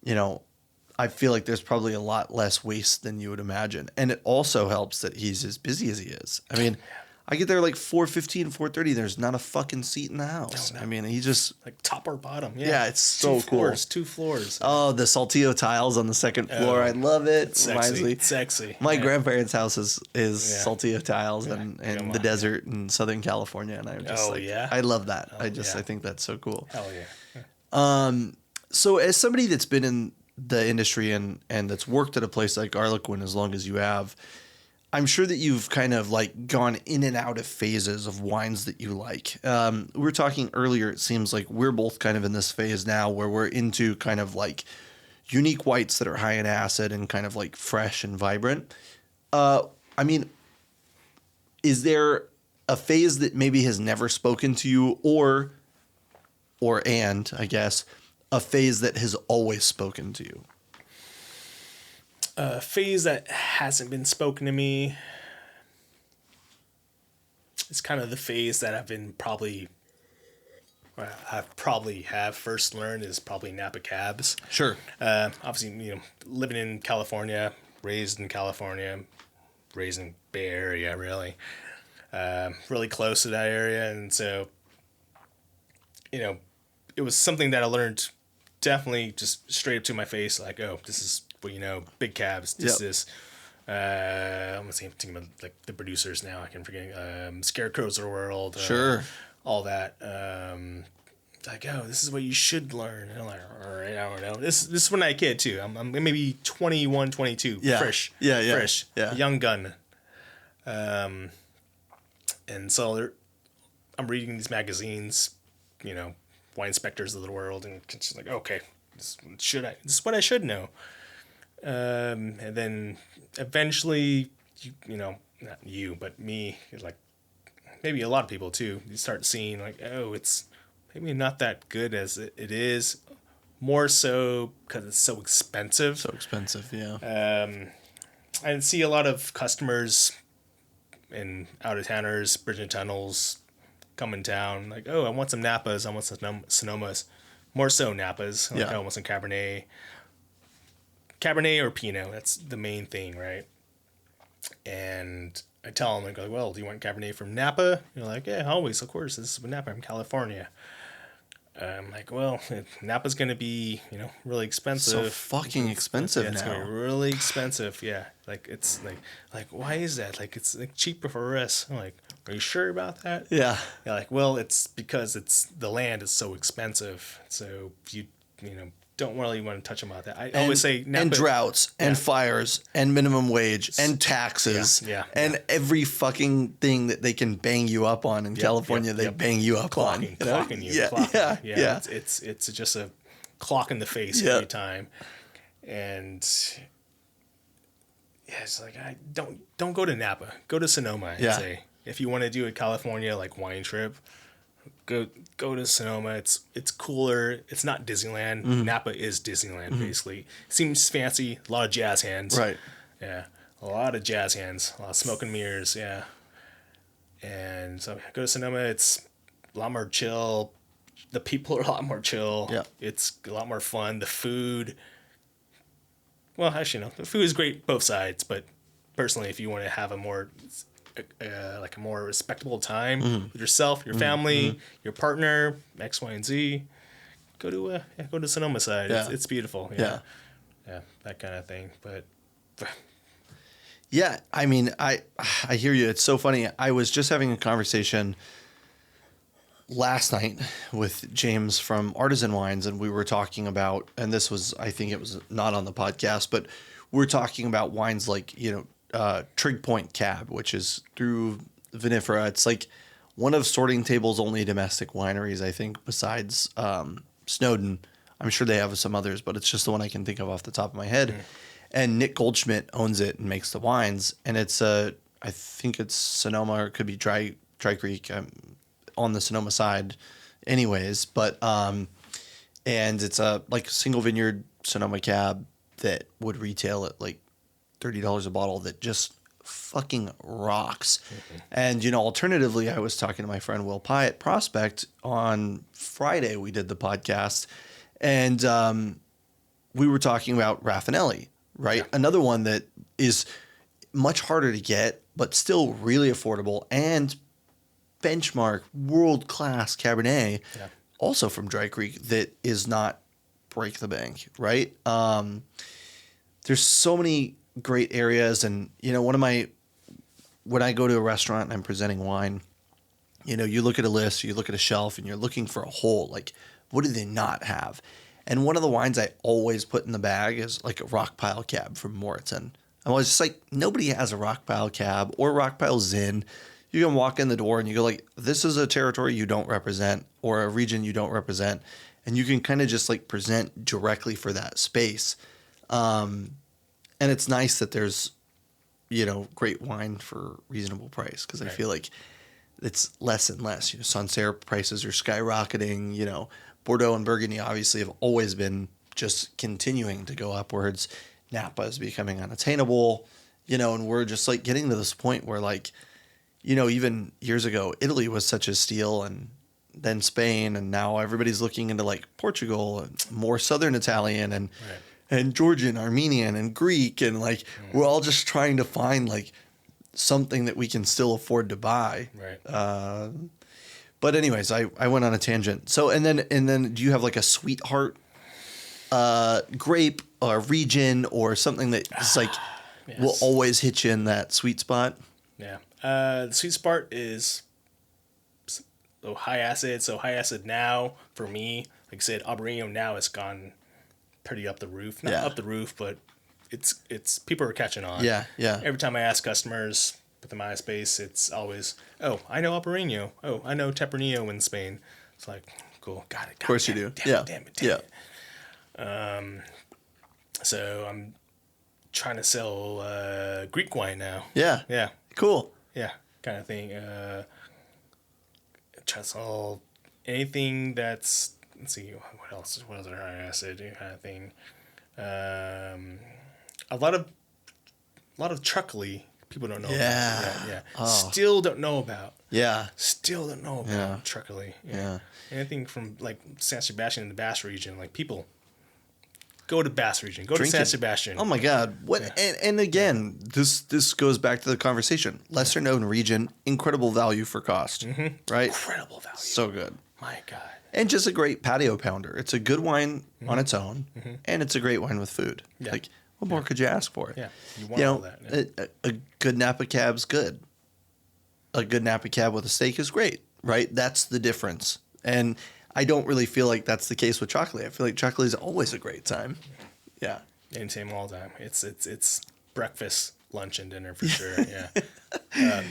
I feel like there's probably a lot less waste than you would imagine. And it also helps that he's as busy as he is. I mean, I get there like 4:15, 4:30. There's not a fucking seat in the house. No. I mean, he just like top or bottom. Yeah, it's so cool. 2 floors. Oh, the Saltillo tiles on the second floor. I love it. Sexy. My grandparents' house is Saltillo tiles and the desert in Southern California, and I'm just I love that. I think that's so cool. Hell yeah. So as somebody that's been in the industry and that's worked at a place like Arlequin as long as you have, I'm sure that you've kind of like gone in and out of phases of wines that you like. We were talking earlier, it seems like we're both kind of in this phase now where we're into kind of like unique whites that are high in acid and kind of like fresh and vibrant. I mean, is there a phase that maybe has never spoken to you or I guess, a phase that has always spoken to you? A phase that hasn't been spoken to me is kind of the phase that I've probably first learned is probably Napa Cabs. Sure. Obviously, living in California, raised in California, raised in Bay Area, really. Really close to that area. And so, it was something that I learned definitely just straight up to my face, like, oh, this is, big cabs. This is, I'm thinking about like the producers now. I can forget Scarecrows of the World. Sure. All that. Like, oh, this is what you should learn. And I'm like, all right, I don't know. This is when I was a kid too. I'm maybe 21, 22. Yeah. Fresh. Yeah. Fresh. Yeah. Young gun. And so I'm reading these magazines, wine inspectors of the world, and it's just like, okay, this is what I should know. And then eventually, not you, but me, like maybe a lot of people too, you start seeing like, oh, it's maybe not that good as it is, more so because it's so expensive. Yeah. I see a lot of customers and out-of-towners, bridge and tunnels, come in town, like, oh, I want some Napas, I want some Sonomas, more so Napas, like, I want some Cabernet or Pinot. That's the main thing, right? And I tell them, I go, well, do you want Cabernet from Napa? You're like, yeah, always, of course. This is Napa from California. I'm like, well, Napa's going to be, really expensive. So fucking expensive now. It's going to be really expensive, yeah. Like, it's like, why is that? Like, it's like cheaper for us. I'm like, are you sure about that? Yeah. You're like, well, it's because the land is so expensive. So you don't really want to touch about that. I always say Napa, and droughts and fires and minimum wage and taxes and every fucking thing that they can bang you up on in California. They bang you up on. Clocking you. Yeah. It's just a clock in the face every time. And it's like, don't go to Napa. Go to Sonoma. I'd say if you want to do a California like wine trip. Go to Sonoma. It's cooler. It's not Disneyland. Napa is Disneyland, basically. Seems fancy. A lot of jazz hands. Right. Yeah. A lot of jazz hands. A lot of smoke and mirrors. Yeah. And so go to Sonoma. It's a lot more chill. The people are a lot more chill. Yeah. It's a lot more fun. The food. Well, actually, no. The food is great both sides. But personally, if you want to have a more respectable time with yourself, your family, your partner, X, Y, and Z, go to Sonoma side. It's beautiful. Yeah, that kind of thing. But Yeah, I mean, I hear you. It's so funny. I was just having a conversation last night with James from Artisan Wines, and we were talking about, and this was, I think it was not on the podcast, but we're talking about wines like, Trig Point Cab, which is through Vinifera. It's like one of Sorting Table's only domestic wineries, I think, besides Snowden. I'm sure they have some others, but it's just the one I can think of off the top of my head. And Nick Goldschmidt owns it and makes the wines, and it's I think it's Sonoma, or it could be Dry Creek, on the Sonoma side, anyways. But and it's a like single vineyard Sonoma Cab that would retail at like $30 a bottle that just fucking rocks. And alternatively, I was talking to my friend Will Pye at Prospect on Friday. We did the podcast, and we were talking about Raffinelli. Right. Yeah. Another one that is much harder to get, but still really affordable, and benchmark world-class Cabernet, also from Dry Creek, that is not break the bank. Right. There's so many great areas. And, when I go to a restaurant and I'm presenting wine, you look at a list, you look at a shelf, and you're looking for a hole. Like, what do they not have? And one of the wines I always put in the bag is like a Rockpile Cab from Moreton. I was just like, nobody has a Rockpile Cab or Rockpile Zin. You can walk in the door and you go like, this is a territory you don't represent or a region you don't represent. And you can kind of just like present directly for that space. And it's nice that there's, great wine for reasonable price, because I feel like it's less and less. Sancerre prices are skyrocketing, Bordeaux and Burgundy obviously have always been just continuing to go upwards. Napa is becoming unattainable, and we're just like getting to this point where like, even years ago, Italy was such a steal, and then Spain, and now everybody's looking into like Portugal and more Southern Italian and Georgian, Armenian, and Greek. And like, we're all just trying to find like something that we can still afford to buy. Right. But anyways, I went on a tangent. So, and then do you have like a sweetheart grape or region or something that is like will always hit you in that sweet spot? Yeah. The sweet spot is so high acid. So high acid now for me, like I said, Albarino now has gone pretty up the roof. Not up the roof, but it's people are catching on. Yeah. Every time I ask customers with the MySpace, it's always, oh, I know Albarino. Oh, I know Tempranillo in Spain. It's like, cool, got it. Of course you do. Damn it. So I'm trying to sell Greek wine now. Yeah. Cool. Yeah, kind of thing. Try to sell anything that's, let's see, what else are high acid kind of thing. A lot of truckly people don't know about. Yeah. Oh. Still don't know about Yeah. truckly. Yeah. Anything from like San Sebastian in the Basque region, like people go to Basque region, go Drink to San it. Sebastian. Oh my God. What? Yeah. And again, this goes back to the conversation. Lesser known region, incredible value for cost, right? Incredible value. So good. My God. And just a great patio pounder. It's a good wine on its own, and it's a great wine with food. Yeah. Like, what more could you ask for? Yeah, you want all that. Yeah. A good Napa Cab's good. A good Napa Cab with a steak is great, right? That's the difference. And I don't really feel like that's the case with chocolate. I feel like chocolate is always a great time. Yeah. And same all the time. It's breakfast, lunch, and dinner for sure. Yeah.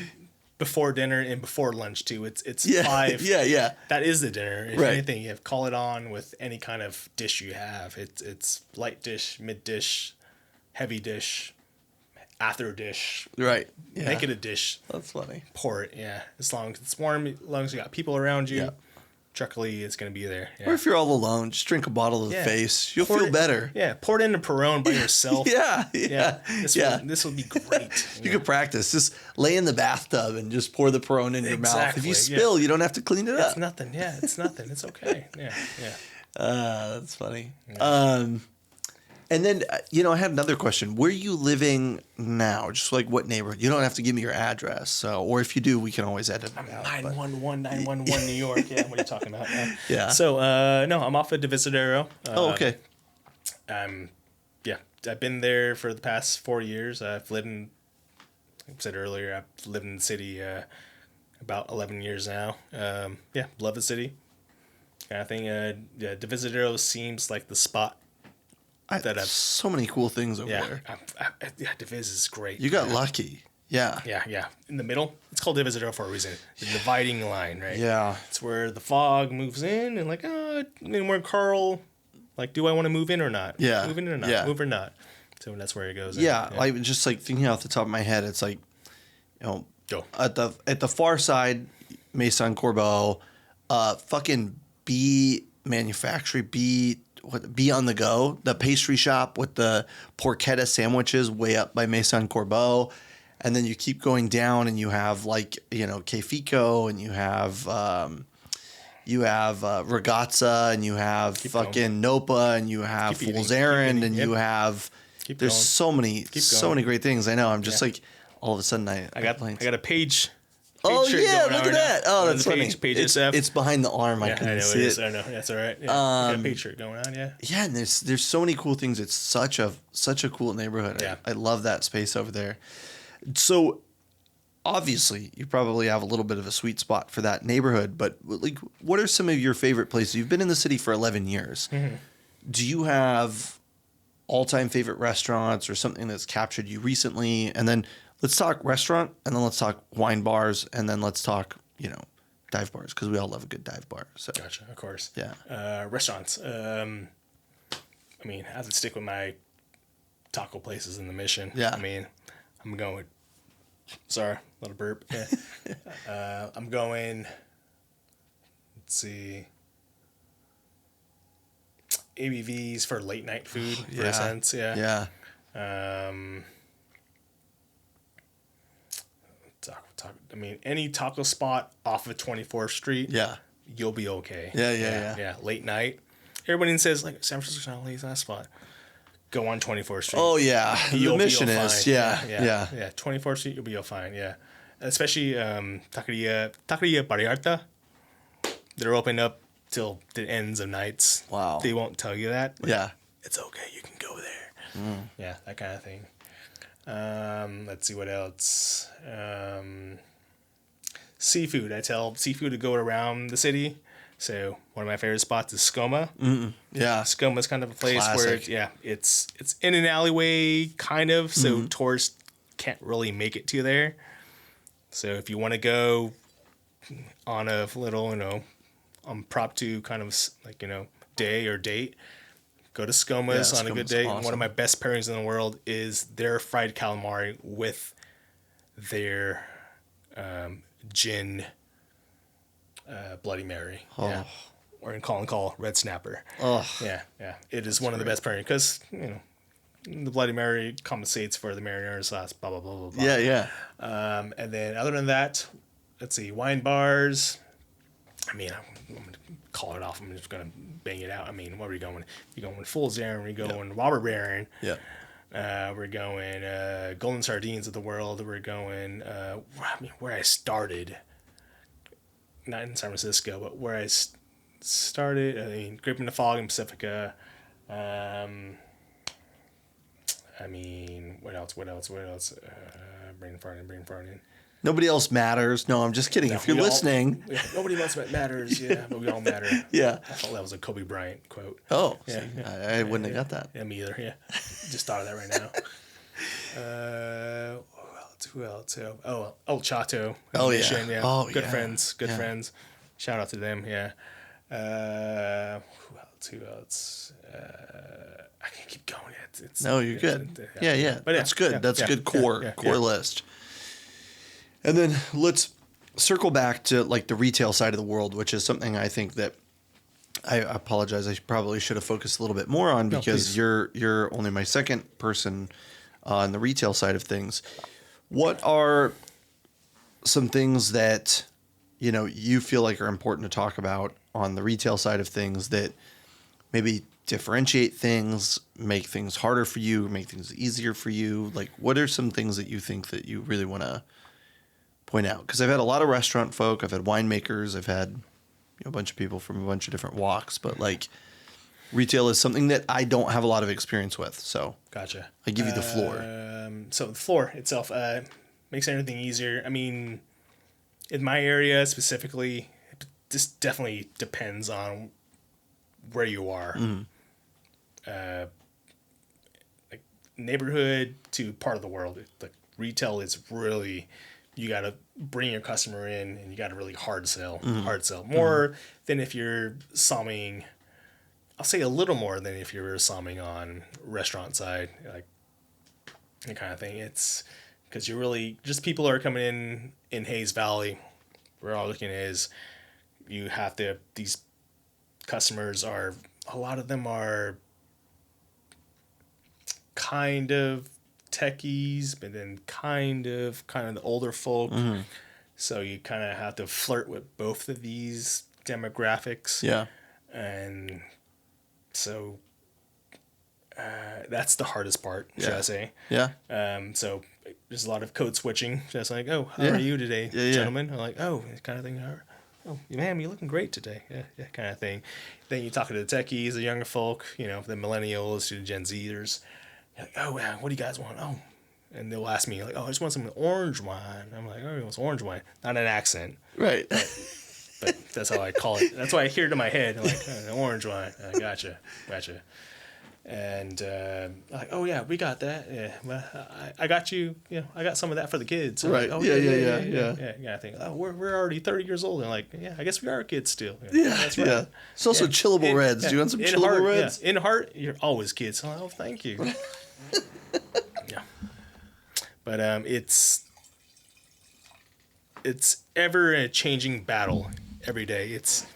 Before dinner and before lunch too. It's 5. Yeah. That is the dinner. If right. anything, you have call it on with any kind of dish you have. It's light dish, mid dish, heavy dish, after dish. Right. Yeah. Make it a dish. That's funny. Pour it. Yeah. As long as it's warm, as long as you got people around you. Yeah. Truckly is going to be there. Yeah. Or if you're all alone, just drink a bottle to the face. You'll feel better. Yeah, pour it into Peroni by yourself. Yeah. This will be great. You could practice. Just lay in the bathtub and just pour the Peroni in your mouth. If you spill, you don't have to clean it up. It's nothing. Yeah, it's nothing. It's okay. Yeah. That's funny. Yeah. And then, I had another question. Where are you living now? Just like what neighborhood? You don't have to give me your address. So, or if you do, we can always edit it out. 911 New York. Yeah, what are you talking about? Yeah. So, no, I'm off at Divisadero. Okay. I've been there for the past 4 years. I've lived in I said earlier, I've lived in the city about 11 years now. Yeah, love the city. Kind of thing. Yeah, Divisadero seems like the spot that I've. So many cool things over Yeah, there. yeah, Divis is great. You got lucky. Yeah. Yeah, yeah. In the middle, it's called Divisadero for a reason. The dividing line, right? Yeah. It's where the fog moves in, and like, where Carl, like, do I want to move in or not? Yeah. Move in or not? Yeah. Move or not? So that's where it goes. Yeah. Like just like thinking off the top of my head, it's like, Go. at the far side, Maison Corbeau, fucking B manufactory, B on the go, the pastry shop with the porchetta sandwiches way up by Maison Corbeau. And then you keep going down and you have like, Que Fico, and you have Ragazza, and you have fucking Nopa, and you have Fool's Errand, and you have, there's so many great things. I know. I'm just like, all of a sudden I got a page. Oh shirt yeah, going look on at that. now. Oh, that's funny. Page It's, SF. it's behind the arm. I Yeah, I couldn't know see it is. it. I know. That's all right. Yeah. Got a page shirt going on. Yeah. Yeah, and there's so many cool things. It's such a cool neighborhood. Yeah. I love that space over there. So obviously you probably have a little bit of a sweet spot for that neighborhood, but like, what are some of your favorite places? You've been in the city for 11 years. Mm-hmm. Do you have all-time favorite restaurants or something that's captured you recently? And then let's talk restaurant, and then let's talk wine bars, and then let's talk, dive bars, because we all love a good dive bar. So Gotcha. Of course. Yeah. Restaurants. I have to stick with my taco places in the Mission. Yeah. I'm going with. Sorry, a little burp. Yeah. I'm going. Let's see. ABVs for late night food, for a sense. Yeah. Yeah. Taco. Any taco spot off of 24th Street. Yeah. You'll be okay. Yeah. Late night. Everybody says like San Francisco's not a late night spot. Go on 24th Street. Oh yeah. The Mission is. Fine. Yeah. 24th Street, you'll be fine. Yeah. Especially Taqueria Vallarta. They're open up till the ends of nights. Wow. They won't tell you that. Yeah. It's okay. You can go there. Yeah, that kind of thing. Let's see what else. Seafood. I tell seafood to go around the city. So one of my favorite spots is Skoma. Yeah. Skoma's kind of a place Classic. where it's in an alleyway kind of, so tourists can't really make it to there. So if you want to go on a little, prop to kind of like, day or date, go to Skoma's on a good day. Awesome. One of my best pairings in the world is their fried calamari with their gin Bloody Mary. Oh. Yeah. Or in Call Red Snapper. Oh. Yeah. It is one of the best pairings because, the Bloody Mary compensates for the marinara sauce, blah, blah, blah, blah, blah. Yeah. And then other than that, let's see, wine bars. I'm going to call it off. I'm just going to bang it out. What are we going? You're going Fool's Errand. We're going Robber Baron. Yeah. We're going Golden Sardines of the World. We're going, where I started. Not in San Francisco, but where I started. Grape in the Fog in Pacifica. What else? Brain farting. Nobody else matters. No, I'm just kidding. If you're listening. Nobody else matters, but we all matter. Yeah. I thought that was a Kobe Bryant quote. Oh, Yeah. see, I wouldn't have got that. Yeah, me either, yeah. Just thought of that right now. Who else? Oh, El Chato. Oh, yeah. Mission, yeah. Oh, Good yeah. friends. Yeah. Friends. Shout out to them, yeah. Who else? I can't keep going. No, you're good. Yeah. But that's good. That's a good core list. And then let's circle back to like the retail side of the world, which is something I think that I apologize. I probably should have focused a little bit more on because you're only my second person on the retail side of things. What are some things that you feel like are important to talk about on the retail side of things that maybe differentiate things, make things harder for you, make things easier for you? Like, what are some things that you think that you really want to point out? Because I've had a lot of restaurant folk, I've had winemakers, I've had a bunch of people from a bunch of different walks, but like retail is something that I don't have a lot of experience with. So gotcha. I give you the floor. So the floor itself, makes everything easier. I mean, in my area specifically, this definitely depends on where you are. Like neighborhood to part of the world. Like retail is really, you got to bring your customer in and you got to really hard sell. More than if you're somming. I'll say a little more than if you're somming on restaurant side, like that kind of thing. It's because you're really just people are coming in Hayes Valley, where Arlequin is. You have to. These customers are, a lot of them are kind of techies, but then kind of the older folk. So you kind of have to flirt with both of these demographics. Yeah. And so that's the hardest part, should I say. Yeah. So there's a lot of code switching. Just like, oh, how Yeah. are you today, Yeah, yeah. gentlemen? I'm like, oh, kind of thing. Oh, ma'am, you're looking great today. Yeah, kind of thing. Then you talk to the techies, the younger folk, the millennials, to the Gen Zers. You're like, oh, wow, what do you guys want? Oh, and they'll ask me like, oh, I just want some orange wine. I'm like, oh, it's orange wine, not an accent. Right. But that's how I call it. That's why I hear it in my head. I'm like, oh, orange wine. Gotcha. And like, oh yeah, we got that. Yeah, well, I got you. I got some of that for the kids. I'm Right. Like, oh yeah. I think, oh, we're already 30 years old. And like, yeah, I guess we are kids still. Yeah. That's right. Yeah. It's also chillable reds. Do you want some chillable heart, reds? Yeah. In heart, you're always kids. Oh, thank you. Yeah. But it's ever a changing battle every day. It's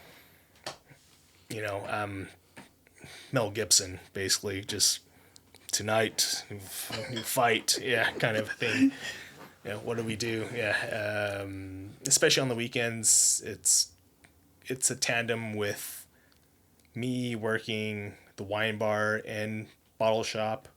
Mel Gibson, basically, just tonight, you fight, kind of thing. What do we do? Especially on the weekends, it's a tandem with me working the wine bar and bottle shop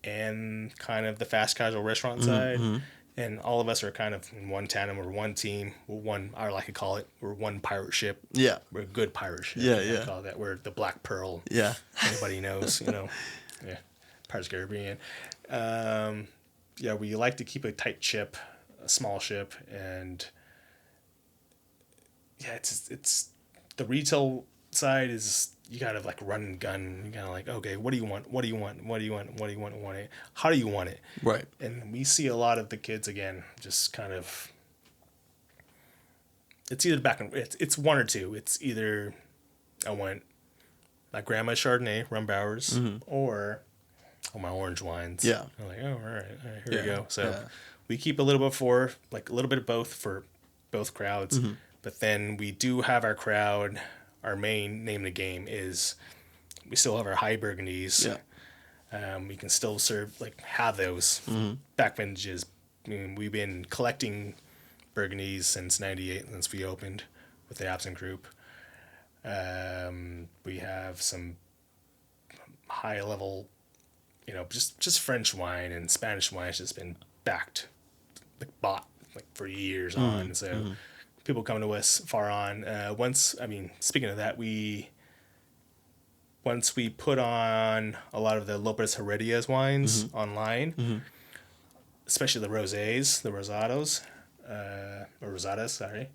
and kind of the fast casual restaurant side. And all of us are kind of in one tandem or one team. I like to call it, we're one pirate ship. Yeah. We're a good pirate ship. Yeah. I call that. We're the Black Pearl. Yeah. Anybody knows, Yeah. Pirates of the Caribbean. We like to keep a tight ship, a small ship, and it's the retail side is, you gotta like run and gun. You gotta like, okay, what do you want? What do you want? What do you want? What do you want? Want it? How do you want it? Right. And we see a lot of the kids again, just kind of. It's either it's one or two. It's either I want my grandma's Chardonnay, rum Bowers, or my orange wines. Yeah. I'm like, oh, all right, here we go. So Yeah. we keep a little bit of both for both crowds, but then we do have our crowd. Our main name of the game is we still have our high burgundies. Yeah. We can still have those back vintages. I mean, we've been collecting burgundies since '98, since we opened with the Absinthe Group. We have some high level, just French wine and Spanish wine has just been bought for years on. So people come to us far on. Speaking of that, once we put on a lot of the Lopez Heredia's wines online, especially the rosés, the rosados, or rosadas, sorry.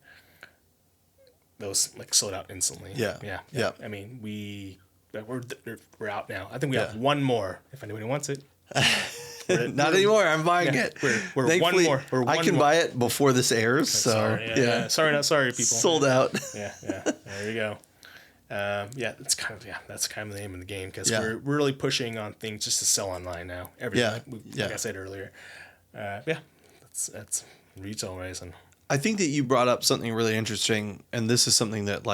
Those sold out instantly. Yeah. I mean, we're out now. I think we have one more if anybody wants it. Not anymore. I'm buying it. We're Thankfully, one more. I can buy it before this airs. So sorry, sorry, not sorry, people. Sold out. Yeah. There you go. That's kind of the name of the game, because we're really pushing on things just to sell online now. Everything, like I said earlier. That's retail racing. I think that you brought up something really interesting, and this is something that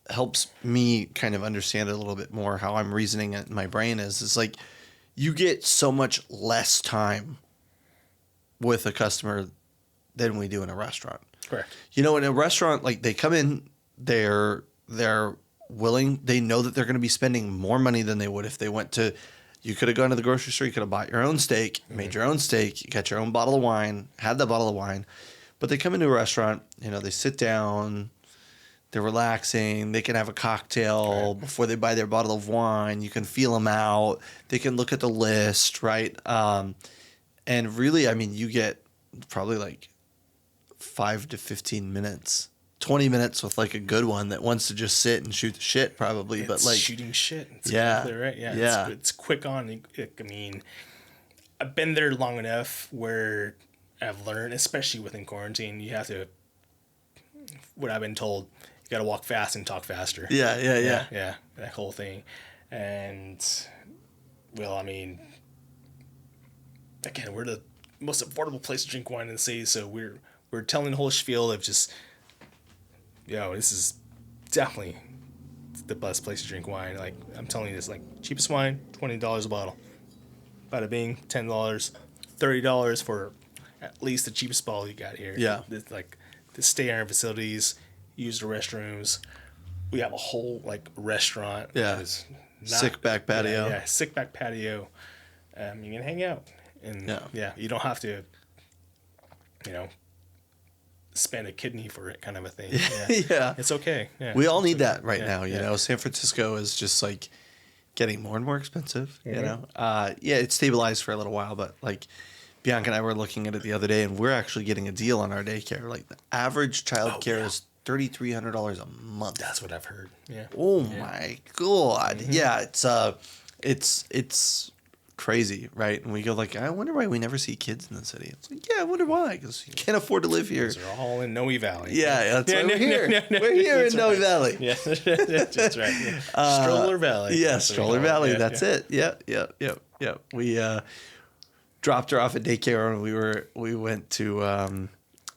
helps me kind of understand it a little bit more. How I'm reasoning it in my brain is you get so much less time with a customer than we do in a restaurant. Correct. In a restaurant, they come in, they're willing, they know that they're going to be spending more money than they would if they went to, you could have gone to the grocery store, you could have bought your own steak, made your own steak, you got your own bottle of wine, had that bottle of wine. But they come into a restaurant, they sit down, they're relaxing, they can have a cocktail before they buy their bottle of wine, you can feel them out, they can look at the list, right? And really, you get probably like 5 to 15 minutes. 20 minutes with like a good one that wants to just sit and shoot the shit probably, It's but like shooting shit. It's yeah, exactly right. Yeah. yeah. It's quick on. I mean, I've been there long enough where I've learned, especially within quarantine, you have to, what I've been told, you got to walk fast and talk faster. Yeah. That whole thing. And, well, I mean, again, we're the most affordable place to drink wine in the city, so we're telling the whole spiel of just, this is definitely the best place to drink wine. Like, I'm telling you this, like, cheapest wine, $20 a bottle. Bada bing, $10, $30 for at least the cheapest bottle you got here. Yeah. It's like, to stay in our facilities, use the restrooms. We have a whole, like, restaurant. Yeah. That is Sick back patio. Yeah, sick back patio. You can hang out. And, you don't have to, spend a kidney for it kind of a thing. Yeah. It's okay. Yeah. We all need that right now, you know. San Francisco is just like getting more and more expensive, you know. It stabilized for a little while, but like Bianca and I were looking at it the other day, and we're actually getting a deal on our daycare. Like the average child care is $3,300 a month. That's what I've heard. Yeah. Oh my God. Yeah, it's crazy, right? And we go like, I wonder why we never see kids in the city. It's like, I wonder why, because you can't afford to live here. They're all in Noe Valley. Yeah, that's why we're here. We're here in Noe Valley. Yeah, that's right. Yeah. Stroller Valley. Yeah, Stroller Valley. That's it. Yeah. We dropped her off at daycare, and we went to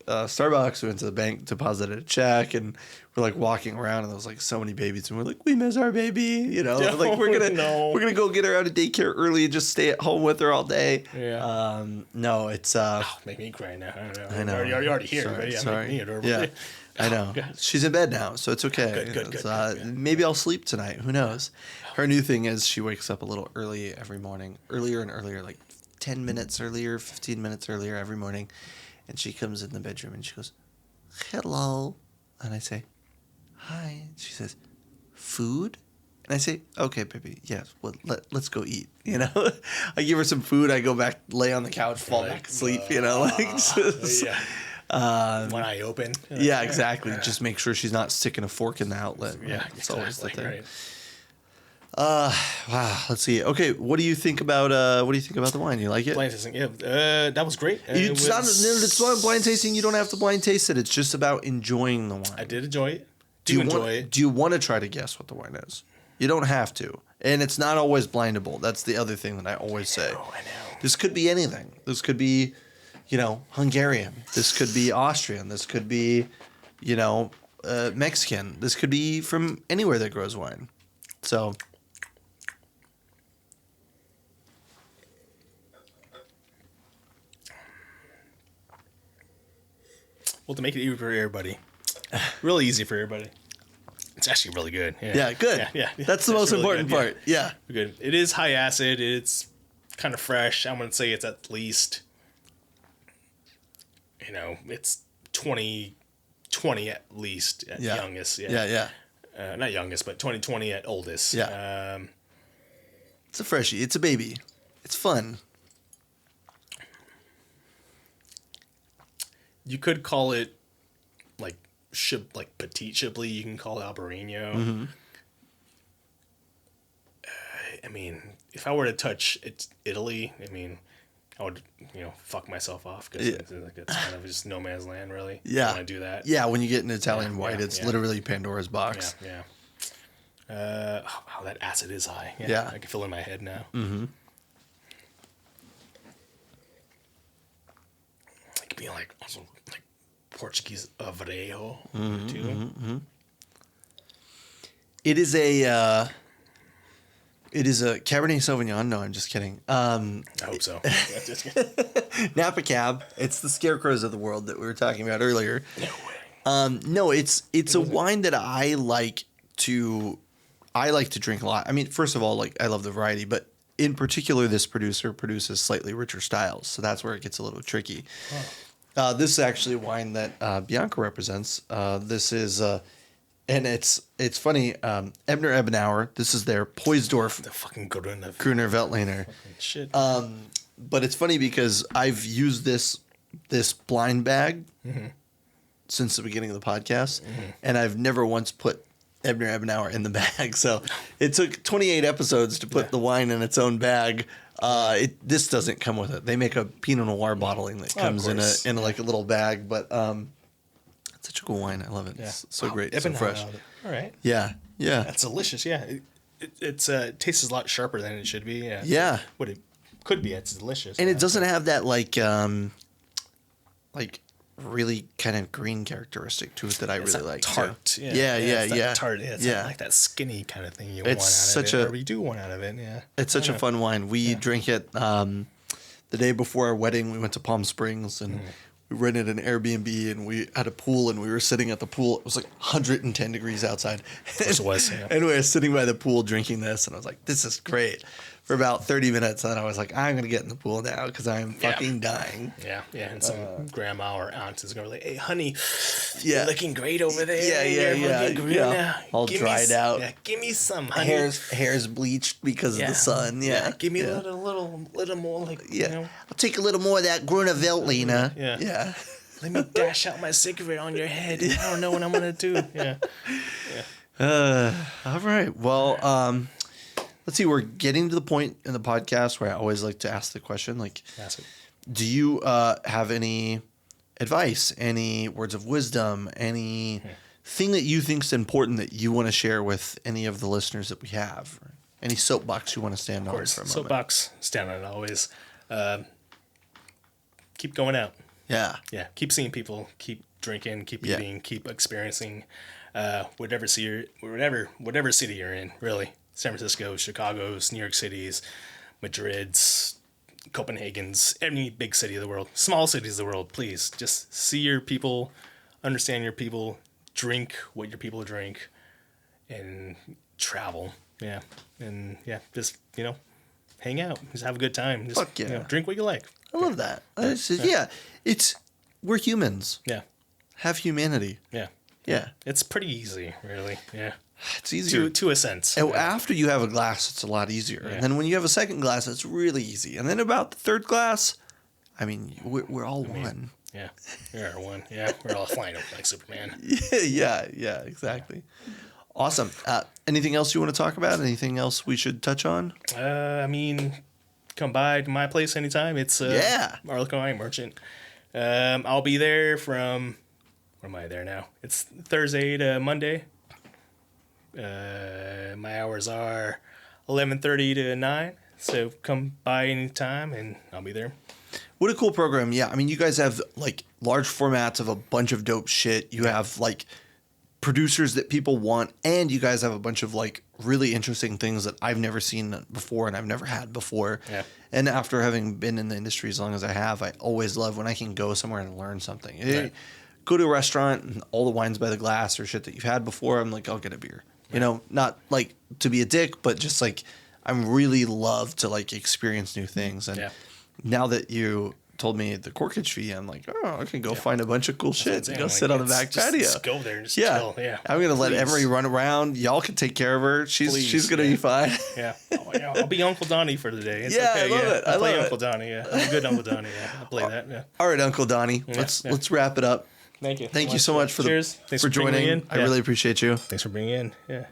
Starbucks. We went to the bank, deposited a check, and we're like walking around, and there was like so many babies, and we're like, we miss our baby, you know. Like we're gonna go get her out of daycare early and just stay at home with her all day. Yeah. No, it's make me cry now. I know. You're already here, Sorry, but sorry. make me adorable. Yeah. I know. She's in bed now, so it's okay. Good. Maybe I'll sleep tonight. Who knows? Her new thing is she wakes up a little early every morning, earlier and earlier, like 10 minutes earlier, 15 minutes earlier every morning. And she comes in the bedroom and she goes, hello. And I say, hi. And she says, food? And I say, okay, baby, yes, well, let's go eat. You know, I give her some food. I go back, lay on the couch, fall back asleep, you know, like just, one eye open. Yeah, exactly. Just make sure she's not sticking a fork in the outlet. Yeah, it's always the thing. Right. Wow. Let's see. Okay, what do you think about the wine? You like it? Blind tasting. Yeah, that was great. It's not blind tasting. You don't have to blind taste it. It's just about enjoying the wine. I did enjoy it. Do you want to try to guess what the wine is? You don't have to, and it's not always blindable. That's the other thing that I always say. I know. This could be anything. This could be, Hungarian. This could be Austrian. This could be, Mexican. This could be from anywhere that grows wine. So. Well, to make it easy for everybody, really easy for everybody. It's actually really good. Yeah, good. Yeah. That's the most really important good. part. Yeah. Good. It is high acid. It's kind of fresh. I'm going to say it's at least, it's 20 at least at youngest. Yeah. Not youngest, but 20 at oldest. Yeah. It's a freshie. It's a baby. It's fun. You could call it like Petit Chablis. You can call it Albarino. Mm-hmm. I mean, if I were to touch Italy, I would, fuck myself off because it's kind of just no man's land, really. Yeah. You want to do that. Yeah, when you get an Italian white, it's literally Pandora's box. Yeah. Wow, that acid is high. Yeah. I can feel it in my head now. Mm-hmm. It could be like Portuguese Avrejo too. Mm-hmm. It is a Cabernet Sauvignon. No, I'm just kidding. I hope so. Napa Cab. It's the scarecrows of the world that we were talking about earlier. No way. No, it's a wine that I like to drink a lot. I mean, first of all, I love the variety, but in particular, this producer produces slightly richer styles, so that's where it gets a little tricky. Oh. This is actually a wine that Bianca represents. This is, and it's funny. Ebner Ebenauer. This is their Poisdorf. The fucking Gruner Veltliner. Shit. But it's funny because I've used this this blind bag since the beginning of the podcast, and I've never once put Ebner Ebenauer in the bag. So it took 28 episodes to put the wine in its own bag. This doesn't come with it. They make a Pinot Noir bottling that comes in like a little bag, but it's such a cool wine. I love it. It's so great, so fresh. All right. Yeah. That's delicious. Yeah, it tastes a lot sharper than it should be. Yeah. Yeah. What it could be. It's delicious. And it doesn't have that like really kind of green characteristic to it that I really like. Tart. Too. Yeah. Tart. It's not like that skinny kind of thing you want it's out such of it. Or you do want out of it. Yeah. It's such a fun wine. We drink it the day before our wedding. We went to Palm Springs and we rented an Airbnb and we had a pool and we were sitting at the pool. It was like 110 degrees outside. Of course it was. Yeah. And we were sitting by the pool drinking this and I was like, this is great. For about 30 minutes, and I was like, I'm going to get in the pool now because I'm fucking dying. Yeah. And some grandma or aunt is going to be like, hey, honey, you're looking great over there. Yeah. All dried out. Yeah, give me some, honey. Hair's bleached because of the sun. Yeah. Give me a little more like, you know. I'll take a little more of that Grüne Veltliner. Yeah. Let me dash out my cigarette on your head. I don't know what I'm going to do. Yeah. All right. Well, let's see. We're getting to the point in the podcast where I always like to ask the question, like, do you have any advice, any words of wisdom, any thing that you think is important that you want to share with any of the listeners that we have? Or any soapbox you want to stand on for a moment? Soapbox, stand on it always. Keep going out. Yeah. Keep seeing people. Keep drinking. Keep eating. Keep experiencing whatever city you're in. Really, San Francisco, Chicago's, New York City's, Madrid's, Copenhagen's, any big city of the world, small cities of the world. Please just see your people, understand your people, drink what your people drink, and travel. Yeah, and just hang out, just have a good time. Just, Fuck yeah. Drink what you like. I love that. We're humans. Yeah. Have humanity. Yeah. Yeah. It's pretty easy, really. Yeah. It's easier. To a sense. And after you have a glass, it's a lot easier. Yeah. And then when you have a second glass, it's really easy. And then about the third glass, I mean, we're all one. Yeah. We're one. Yeah. We're all flying up like Superman. Yeah, exactly. Awesome. Anything else you want to talk about? Anything else we should touch on? I mean, come by to my place anytime. It's Arlequin Wine Merchant. I'll be there from, when am I there now? It's Thursday to Monday. My hours are 11:30 to 9. So come by anytime and I'll be there. What a cool program. Yeah. I mean, you guys have like large formats of a bunch of dope shit. You have like producers that people want, and you guys have a bunch of like really interesting things that I've never seen before and I've never had before. Yeah. And after having been in the industry as long as I have, I always love when I can go somewhere and learn something. Right. Go to a restaurant and all the wine's by the glass or shit that you've had before. I'm like, I'll get a beer. Right. You know, not like to be a dick, but just like I'm really love to like experience new things. And now that you told me the corkage fee, I'm like, oh, I can go find a bunch of cool shit and go sit on the back patio. Just go there and just chill. Yeah. I'm gonna let Emery run around. Y'all can take care of her. She's gonna be fine. Yeah. I'll be Uncle Donnie for the day. It's okay. I love it. I'll play Uncle Donnie. Yeah. I'm a good Uncle Donnie. Yeah. I'll play that. Yeah. All right, Uncle Donnie. Let's wrap it up. Thank you. Thank you so much for Cheers. Thanks for joining. in. I really appreciate you. Thanks for bringing in. Yeah.